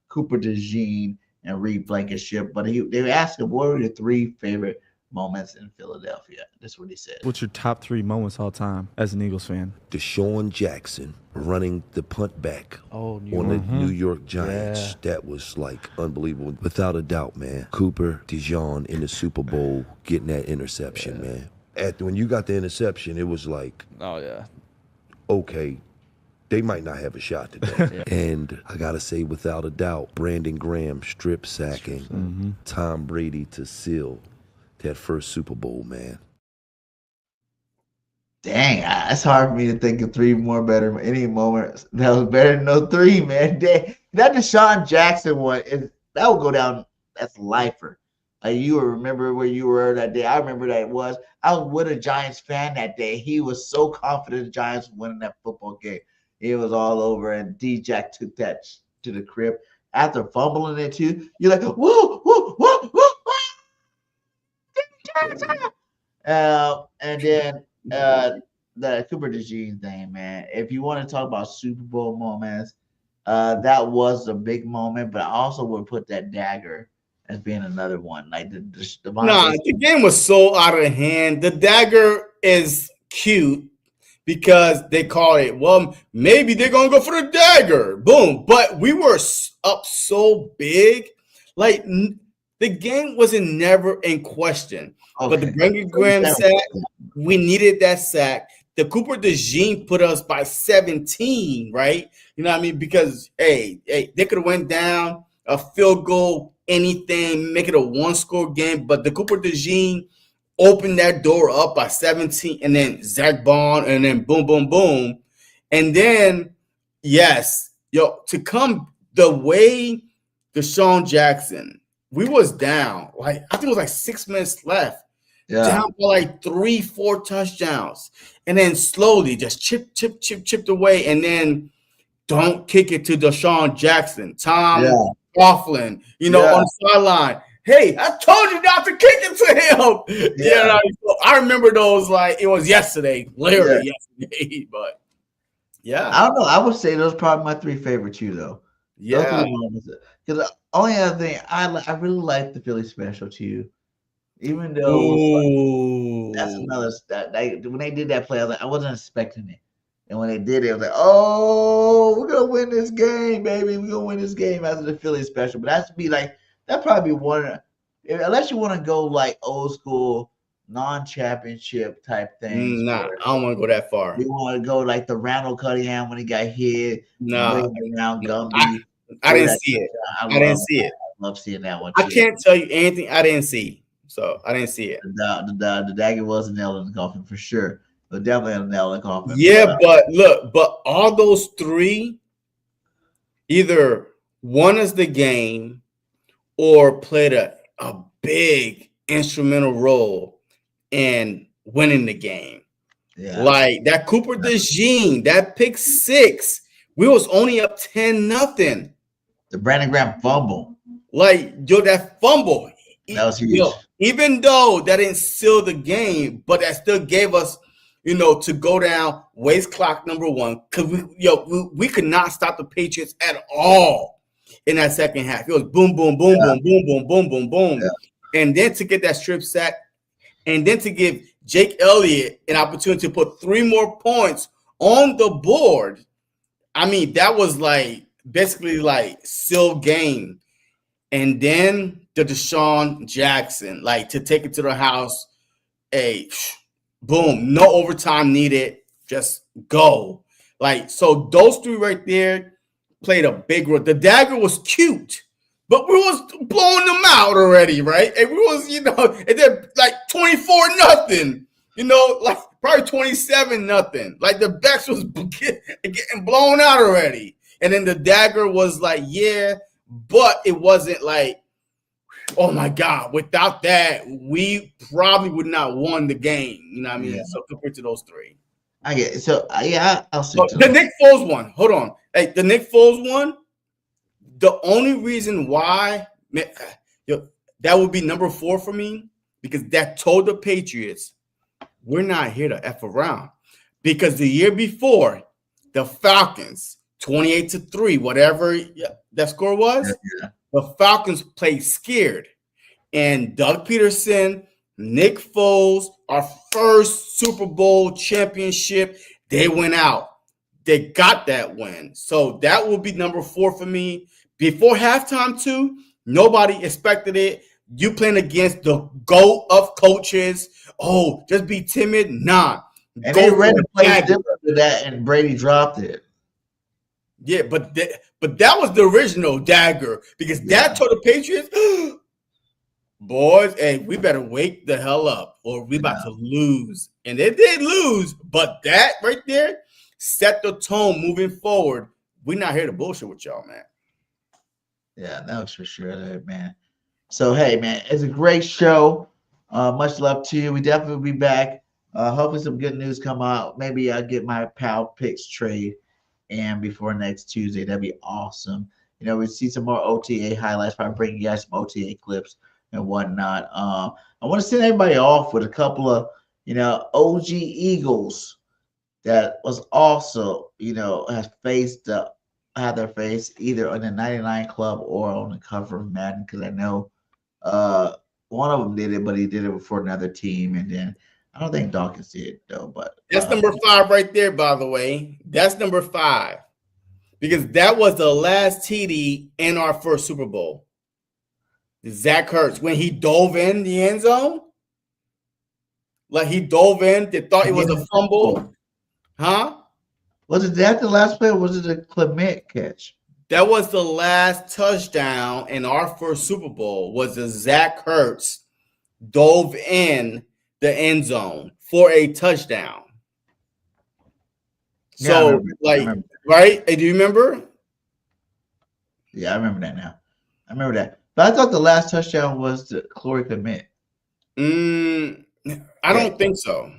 Cooper DeJean and Reed Blankenship. But they were asking, what were your 3 favorite moments in Philadelphia? That's what he said. What's your top 3 moments all time as an Eagles fan? Dejean Jackson running the punt back on the New York Giants. Yeah. That was unbelievable. Without a doubt, man. Cooper DeJean in the Super Bowl getting that interception, man. When you got the interception, it was okay, they might not have a shot today. And I got to say, without a doubt, Brandon Graham strip sacking Tom Brady to seal that first Super Bowl, man. Dang, it's hard for me to think of 3 more better. Any moment that was better than those 3, man. Dang, that Deshaun Jackson one, that will go down as lifer. You will remember where you were that day. I remember that I was with a Giants fan that day. He was so confident the Giants were winning that football game. It was all over, and D-Jack took that to the crib. After fumbling it too, you're like, whoa, whoa, whoa, whoa, whoa. And then the Cooper DeJean thing, man. If you want to talk about Super Bowl moments, that was a big moment, but I also would put that dagger as being another one. The game was so out of hand. The dagger is cute because they call it, maybe they're going to go for the dagger. Boom. But we were up so big. The game wasn't never in question. Okay. But the Brandon Graham sack, we needed that sack. The Cooper DeJean put us by 17, right? You know what I mean? Because, hey, they could have went down a field goal, anything, make it a 1-score game. But the Cooper DeJean opened that door up by 17, and then Zach Bond, and then boom, boom, boom. And then, to come the way Deshaun Jackson, we was down. I think it was 6 minutes left. Yeah. Down for 3-4 touchdowns. And then slowly just chipped away. And then don't kick it to Deshaun Jackson. Tom Coughlin, on the sideline. Hey, I told you not to kick it to him. Yeah. I remember those it was yesterday, literally yesterday. But I don't know. I would say those are probably my 3 favorite too, though. Yeah. Because the only other thing I really like the Philly special too, even though that's another when they did that play, I wasn't expecting it, and when they did it, I was like, oh, we're gonna win this game, baby, we're gonna win this game after the Philly special. But that's be like that probably be one, unless you want to go like old school non-championship type things. Nah, I don't want to go that far. You want to go like the Randall Cunningham when he got hit. Nah, around Gumby. I didn't see it. I didn't see it. I love seeing that one. I can't tell you anything I didn't see, so I didn't see it. The dagger was a nail in the coffin for sure, but definitely a nail in the coffin. Yeah, but all those three either won us the game or played a big instrumental role in winning the game. Yeah. Like that Cooper Dejean, that pick 6, we was only up 10-0. The Brandon Graham fumble. Like, yo, that fumble. That was huge. Yo, even though that didn't seal the game, but that still gave us, to go down, waste clock number 1. Because we could not stop the Patriots at all in that second half. It was boom, boom, boom, boom, boom, boom, boom, boom, boom. Yeah. And then to get that strip sack, and then to give Jake Elliott an opportunity to put 3 more points on the board. I mean, that was like basically like sealed game. And then the Deshaun Jackson, like to take it to the house, boom, no overtime needed, just go. Like, so those 3 right there played a big role. The dagger was cute, but we was blowing them out already, right? And we was, and then like 24-0, like probably 27-0. Like the backs was getting blown out already. And then the dagger was like, yeah, but it wasn't like, oh my God, without that, we probably would not won the game. You know what I mean? Yeah. So compared to those 3. I get it. So I'll see. The Nick Foles one. Hold on. Hey, the Nick Foles one, the only reason why that would be number 4 for me, because that told the Patriots, we're not here to F around. Because the year before, the Falcons, 28-3, whatever that score was, the Falcons played scared. And Doug Peterson, Nick Foles, our first Super Bowl championship, they went out. They got that win. So that will be number 4 for me. Before halftime, too, nobody expected it. You playing against the GOAT of coaches. Oh, just be timid. Nah. And they ran the play different to that, and Brady dropped it. Yeah, but that was the original dagger, because that told the Patriots, boys, hey, we better wake the hell up or we about to lose. And they did lose, but that right there set the tone moving forward. We're not here to bullshit with y'all, man. Yeah, that was for sure, man. So, hey, man, it's a great show. Much love to you. We definitely will be back. Hopefully some good news come out. Maybe I'll get my pal picks trade and before next Tuesday. That'd be awesome. We see some more OTA highlights, probably bring you guys some OTA clips and whatnot. I want to send everybody off with a couple of, OG Eagles that was also, has had their face either on the 99 Club or on the cover of Madden, because I know one of them did it, but he did it before another team, and then I don't think Dawkins did though. But that's number 5 right there, by the way. That's number 5, because that was the last TD in our first Super Bowl. Zach Ertz, when he dove in the end zone, like he dove in, they thought it was a fumble, huh? Was that the last play, or was it a Clement catch? That was the last touchdown in our first Super Bowl. Was the Zach Ertz dove in the end zone for a touchdown? Yeah, so, right? Hey, do you remember? Yeah, I remember that now. I remember that. But I thought the last touchdown was the Corey Clement. I don't think so.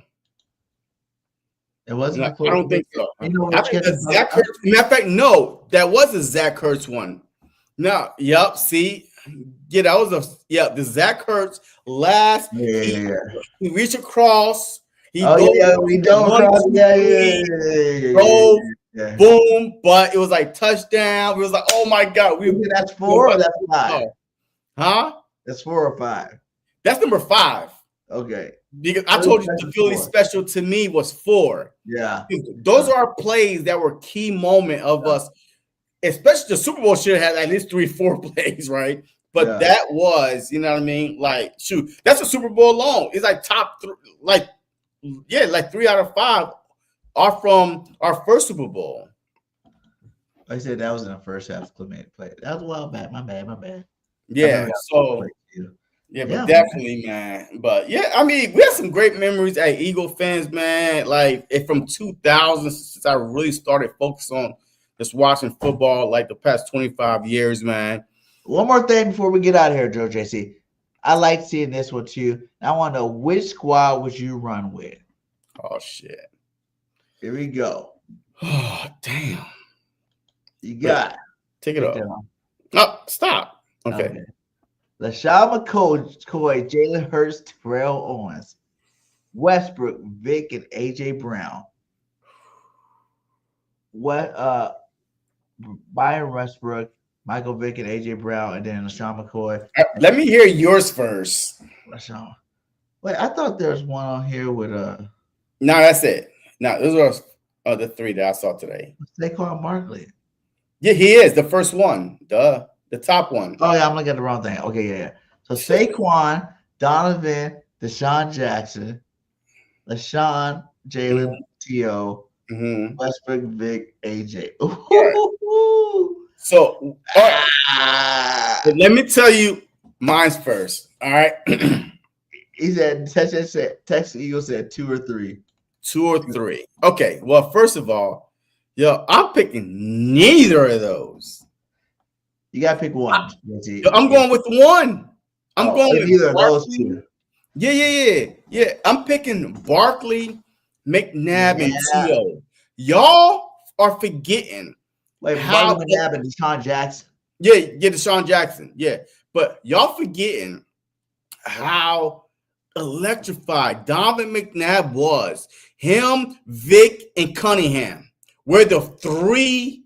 It wasn't. No, I don't think so. I think the Zach Ertz. Matter of fact, no, that was a Zach Ertz one. No, yep. See, yeah, that was the Zach Ertz last. Yeah. He reached across. He dove across. Yeah. Boom, but it was like touchdown. We was like, oh my God. That's 4 or that's 5? Huh? That's 4 or 5. That's number 5. Okay. Because I told you the Philly special to me was 4. Yeah. Those are plays that were key moment of us, especially the Super Bowl should have had at least 3-4 plays, right? But that was, you know what I mean? Like, shoot, that's a Super Bowl alone. It's like top 3, like 3 out of 5 are from our first Super Bowl. Like I said, that was in the first half. Clement play. That was a while back. My bad. Yeah. So. Yeah, but definitely, man. But yeah, I mean, we have some great memories. Hey, Eagle fans, man. Like from 2000, since I really started focusing on just watching football, like the past 25 years, man. One more thing before we get out of here, Joe JC. I like seeing this one too. I want to know which squad would you run with? Oh shit! Here we go. Oh damn! You got take it off. Oh, stop. Okay. LaShawn McCoy, Jalen Hurts, Terrell Owens, Westbrook, Vic, and AJ Brown. Byron Westbrook, Michael Vick, and AJ Brown, and then LaShawn McCoy. Let me hear yours first. LaShawn. Wait, I thought there was one on here with No, that's it. No, those are the 3 that I saw today. Saquon Barkley. Yeah, he is the first one. Duh. The top one. Oh, yeah, I'm looking at the wrong thing. Okay, yeah. So Saquon, Donovan, Deshaun Jackson, LaShawn, Jalen, T.O., Westbrook, Vic, AJ. So let me tell you mine's first. All right. He said, Texas Eagle said 2 or 3. 2 or 3. Okay. Well, first of all, I'm picking neither of those. You gotta pick one. I'm going with 1. I'm going with either of those 2. Yeah. I'm picking Barkley, McNabb, and T.O. Y'all are forgetting. Wait, Barkley, McNabb, and Deshaun Jackson. Yeah, Deshaun Jackson. Yeah, but y'all forgetting how electrified Donovan McNabb was. Him, Vic, and Cunningham were the 3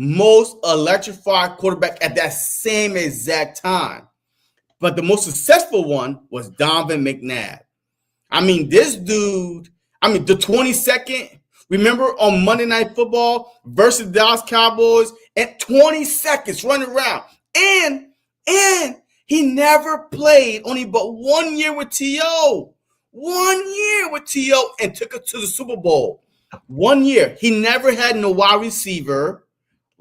most electrified quarterback at that same exact time. But the most successful one was Donovan McNabb. I mean, this dude, the 22nd, remember on Monday Night Football versus Dallas Cowboys, and 20 seconds running around. And he never played only but 1 year with T.O. 1 year with T.O. and took it to the Super Bowl. 1 year. He never had no wide receiver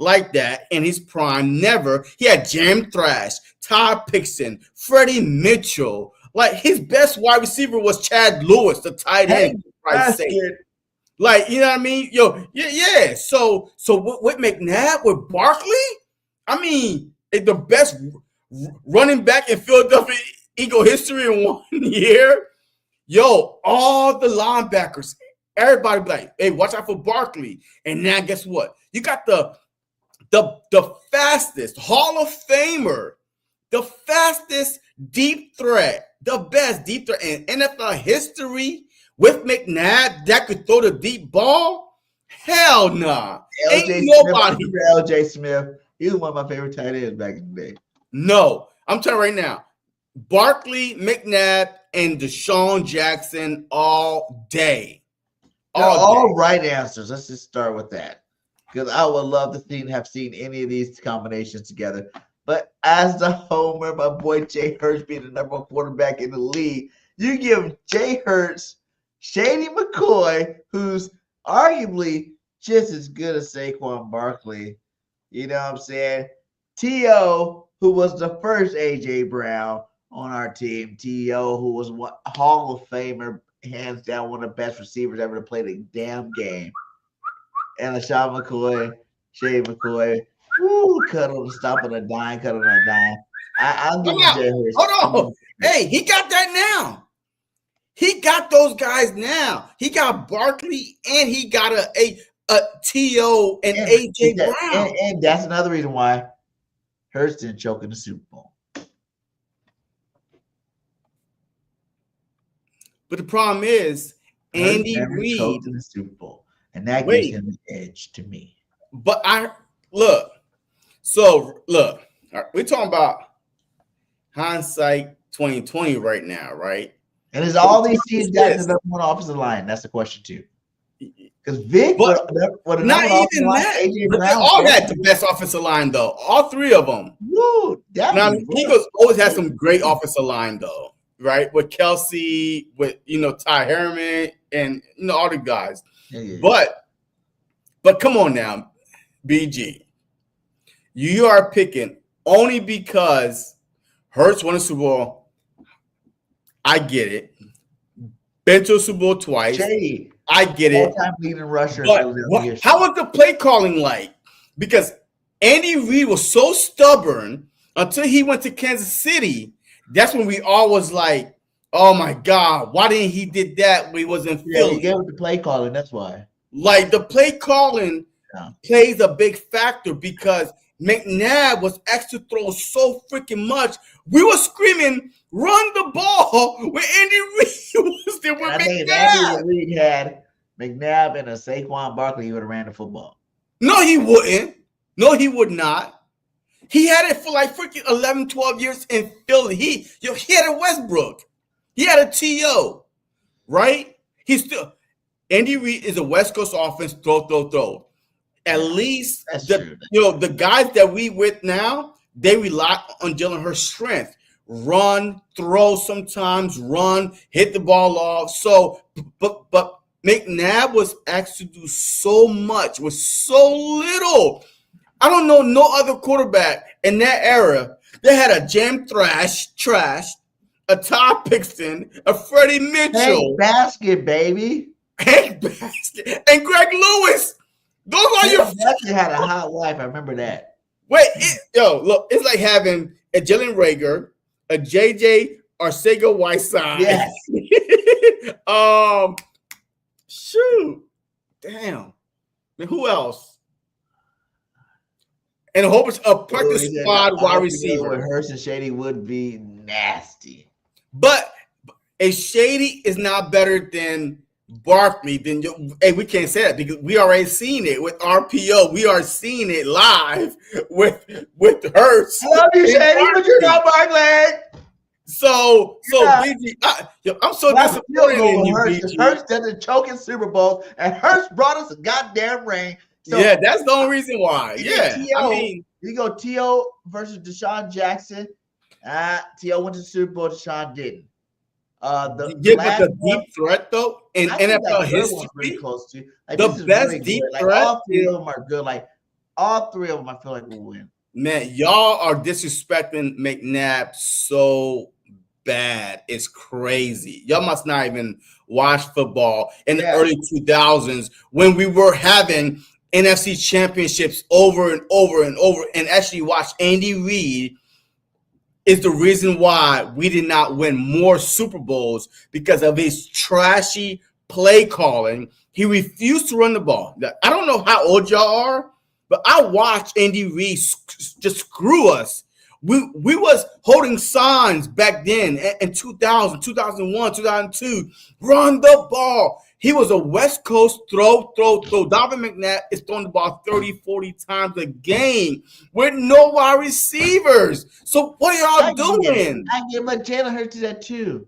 like that in his prime. Never. He had Jam Thrash, Todd Pixon, Freddie Mitchell. Like his best wide receiver was Chad Lewis, the tight end. Like, you know what I mean? Yeah. So with McNabb, with Barkley, I mean, the best running back in Philadelphia Eagle history in 1 year. All the linebackers, everybody be like, hey, watch out for Barkley. And now guess what? You got the fastest Hall of Famer, the fastest deep threat, the best deep threat in NFL history with McNabb that could throw the deep ball. Hell nah. Ain't nobody. L.J. Smith. He was one of my favorite tight ends back in the day. No, I'm telling you right now. Barkley, McNabb, and Deshaun Jackson all day. All right answers. Let's just start with that. Because I would love to have seen any of these combinations together. But as the homer, my boy Jay Hurts being the number 1 quarterback in the league, you give Jay Hurts, Shady McCoy, who's arguably just as good as Saquon Barkley. You know what I'm saying? T.O., who was the first A.J. Brown on our team. T.O., who was Hall of Famer, hands down one of the best receivers ever to play the damn game. And LaShawn McCoy, Shady McCoy, cut on the stop on a dime, cut on a dime. I'm giving Jay Hurts. Hold on. Hey, he got that now. He got those guys now. He got Barkley and he got a T.O. and A.J. Brown. And that's another reason why Hurts didn't choke in the Super Bowl. But the problem is, Andy Reid. In the Super Bowl. and that gives him the edge to me. But look. So look, we're talking about hindsight 2020 right now, right? And is all these teams got the number one offensive line? That's the question too. Because Vic, not even that. They all had the best offensive line though. All three of them. Woo, now Eagles always had some great offensive line though, right? With Kelsey, with Ty Herman, and all the guys. Yeah. But come on now, BG. You are picking only because Hurts won a Super Bowl. I get it. Been to a Super Bowl twice. Shady. I get it. All-time leading rusher. But how was the play calling like? Because Andy Reid was so stubborn until he went to Kansas City. That's when we all was like, oh my God, why didn't he did that when he was in Philly? Yeah, he gave it the play calling. That's why. Like the play calling plays a big factor because McNabb was asked to throw so freaking much. We were screaming, run the ball when Andy Reid was there with McNabb. If Andy Reid had McNabb and a Saquon Barkley, he would have ran the football. No, he wouldn't. No, he would not. He had it for like freaking 11, 12 years in Philly. He had a Westbrook. He had a T.O., right? Andy Reid is a West Coast offense, throw. At least the guys that we with now, they rely on Jalen Hurts' strength. Run, throw sometimes, hit the ball off. So, but McNabb was asked to do so much with so little. I don't know no other quarterback in that era. They had a Jam Trash, a Todd Pixton, a Freddie Mitchell. Hank Basket, baby. Hank Basket. And Greg Lewis. Those are your. Basket had a hot wife. I remember that. Wait, look, it's like having a Jalen Reagor, a JJ Arcega-Whiteside. Yes. Shoot. Damn. And who else? And a whole bunch of practice squad wide receiver. With Hurst and Shady would be nasty. But a Shady is not better than Barkley. Hey, we can't say that because we already seen it with RPO. We are seeing it live with Hurst. I love you, Shady, but you're not Barkley. So BG, I'm so disappointed in you, BG. Hurst doesn't choke in Super Bowls, and Hurst brought us a goddamn ring. So, yeah, that's the only reason why. Yeah, I mean, you go T.O. versus Deshaun Jackson. T.O. went to the Super Bowl. Deshaun didn't. But the deep threat though in NFL history, pretty close to the best really deep threat. All three of them are good. Like all three of them, I feel like will win. Man, y'all are disrespecting McNabb so bad. It's crazy. Y'all must not even watch football in the early 2000s when we were having NFC championships over and over and over, and actually watch Andy Reid is the reason why we did not win more Super Bowls because of his trashy play calling. He refused to run the ball. I don't know how old y'all are, but I watched Andy Reid just screw us. We was holding signs back then in 2000, 2001, 2002. Run the ball. He was a West Coast throw. Donovan McNabb is throwing the ball 30, 40 times a game with no wide receivers. So what are y'all doing? I give my Jalen Hurts to that too.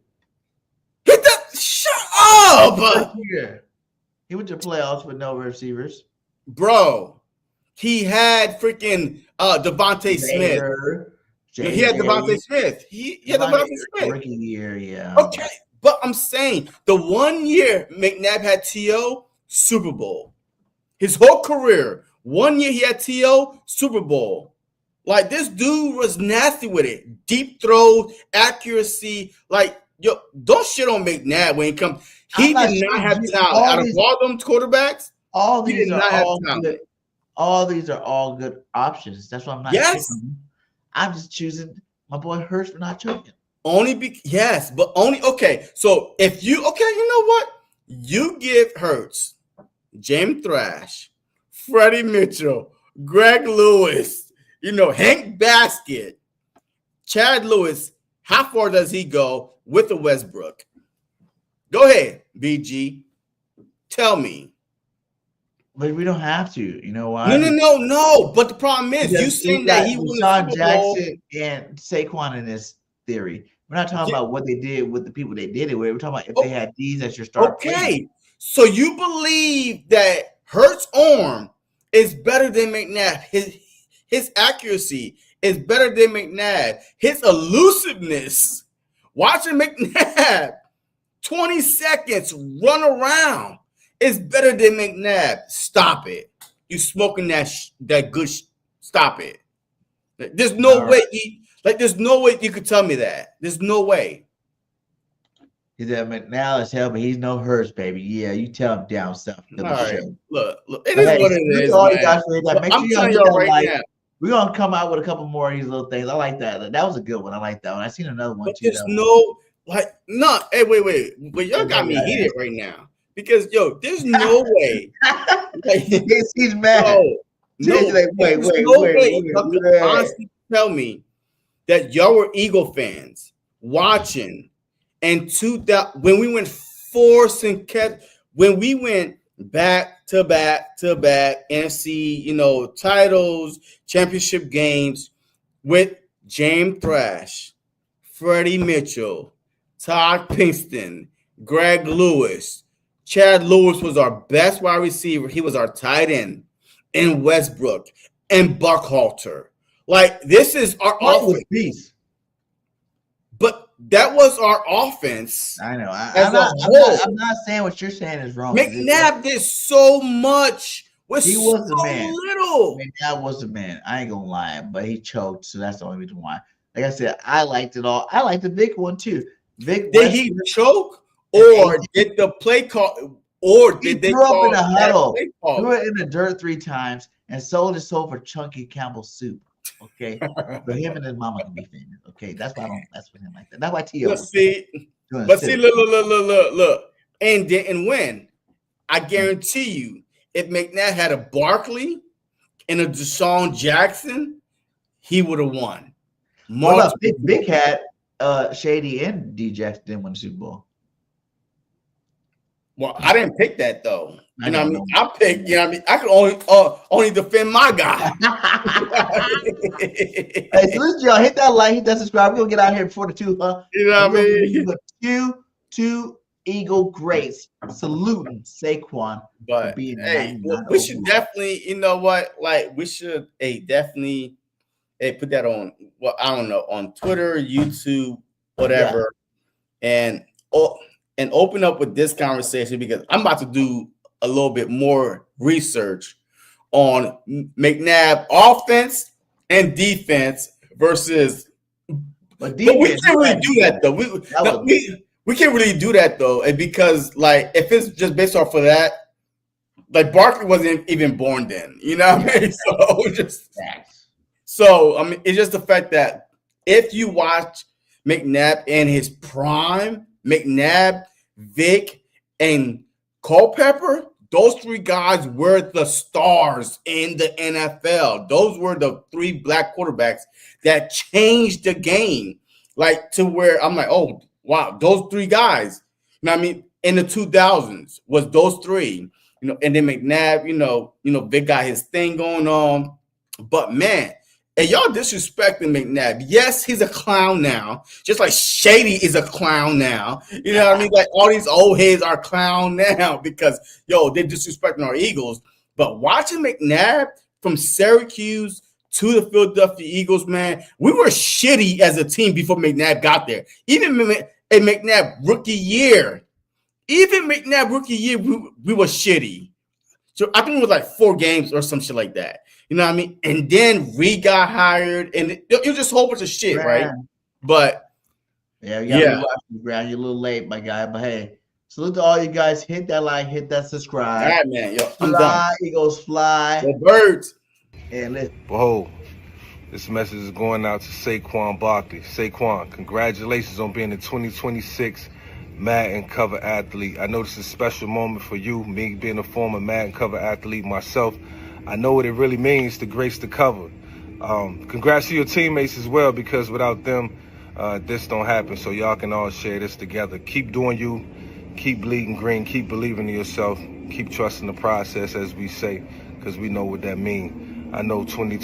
Shut up! He went to playoffs with no receivers. Bro, he had freaking Devontae Smith. He had Devontae Smith. He had Devontae Smith. Rookie year, yeah. Okay. But I'm saying the 1 year McNabb had T.O. Super Bowl. His whole career, 1 year he had T.O. Super Bowl. Like this dude was nasty with it. Deep throws, accuracy. Like, don't shit on McNabb when he comes. He did not have talent. Out of all them quarterbacks, all these are all good. All these are all good options. That's why I'm not choosing. I'm just choosing my boy Hurst for not choking. But only okay. So if you you know what? You give Hurts, James Thrash, Freddie Mitchell, Greg Lewis, Hank Basket, Chad Lewis. How far does he go with the Westbrook? Go ahead, BG. Tell me. But we don't have to. You know why? No. But the problem is, you saying that he won the Super Bowl. Jackson and Saquon in this theory. We're not talking about what they did with the people they did it with. We're talking about if they had these as your star. Okay, so you believe that Hurts' arm is better than McNabb? His accuracy is better than McNabb. His elusiveness. Watching McNabb 20 seconds run around is better than McNabb. Stop it. You smoking that good. Stop it. There's no way. There's no way you could tell me that. There's no way. He said McNabb is hell, but he's no Hurts, baby. Yeah, you tell him down south. All right. Look. It is what it is. All you guys for that. Make sure y'all hit that right now. We're gonna come out with a couple more of these little things. I like that. That was a good one. I like that one. I seen another one too. There's no. Hey, wait. But y'all got me heated right now because there's no way. He's mad. Wait. Honestly, tell me that y'all were Eagle fans watching, and when we went when we went back to back NFC, titles, championship games with James Thrash, Freddie Mitchell, Todd Pinkston, Greg Lewis. Chad Lewis was our best wide receiver. He was our tight end. And Westbrook and Buckhalter. This is our offense. But that was our offense. I know. I'm not saying what you're saying is wrong. McNabb did so much. He was the man. Little. McNabb was the man. I ain't gonna lie, but he choked, so that's the only reason why. Like I said, I liked it all. I liked the Vic one too. Did he choke, or did the play call? Or did they threw up in a huddle, threw it in the dirt 3 times, and sold his soul for Chunky Campbell soup? Okay, but him and his mama can be famous. Okay, that's why I don't mess with him like that. That's why T.O. Look, and when I guarantee you, if McNabb had a Barkley and a Deshaun Jackson, he would have won. Well, Big had Shady and D Jackson didn't win the Super Bowl. Well, I didn't pick that though. You know what I mean? I picked, I could only defend my guy. Hey, so listen, y'all, hit that like, hit that subscribe. We're gonna get out here before the 2, huh? You know what I mean? Two Eagle greats saluting Saquon. But hey, we should definitely, we should definitely put that on. Well, I don't know, on Twitter, YouTube, whatever, and open up with this conversation because I'm about to do a little bit more research on McNabb offense and defense versus. But we can't really do that though. We can't really do that though, and because if it's just based off of that, Barkley wasn't even born then. You know what I mean? So I mean, it's just the fact that if you watch McNabb in his prime, McNabb, Vic, and Culpepper, those 3 guys were the stars in the NFL. Those were the 3 black quarterbacks that changed the game. To where I'm oh, wow, those 3 guys. You know what I mean? In the 2000s was those 3. And then McNabb, Vic got his thing going on. But man, and y'all disrespecting McNabb. Yes, he's a clown now, just like Shady is a clown now. You know what I mean? All these old heads are clown now because they're disrespecting our Eagles. But watching McNabb from Syracuse to the Philadelphia Eagles, man, we were shitty as a team before McNabb got there. Even in McNabb rookie year, we were shitty. So I think it was 4 games or some shit like that. You know what I mean? And then Reed got hired, and it was just a whole bunch of shit, right? But you gotta watch the ground. You're a little late, my guy. But hey, salute to all you guys. Hit that like, hit that subscribe. All right, man. I'm fly, done. Eagles fly. The birds. And listen. Whoa. This message is going out to Saquon Barkley. Saquon, congratulations on being the 2026 Madden cover athlete. I know this is a special moment for you, me being a former Madden cover athlete myself. I know what it really means to grace the cover. Congrats to your teammates as well, because without them, this don't happen. So y'all can all share this together. Keep doing you. keep bleeding green, keep believing in yourself, keep trusting the process, as we say, because we know what that means. I know 2020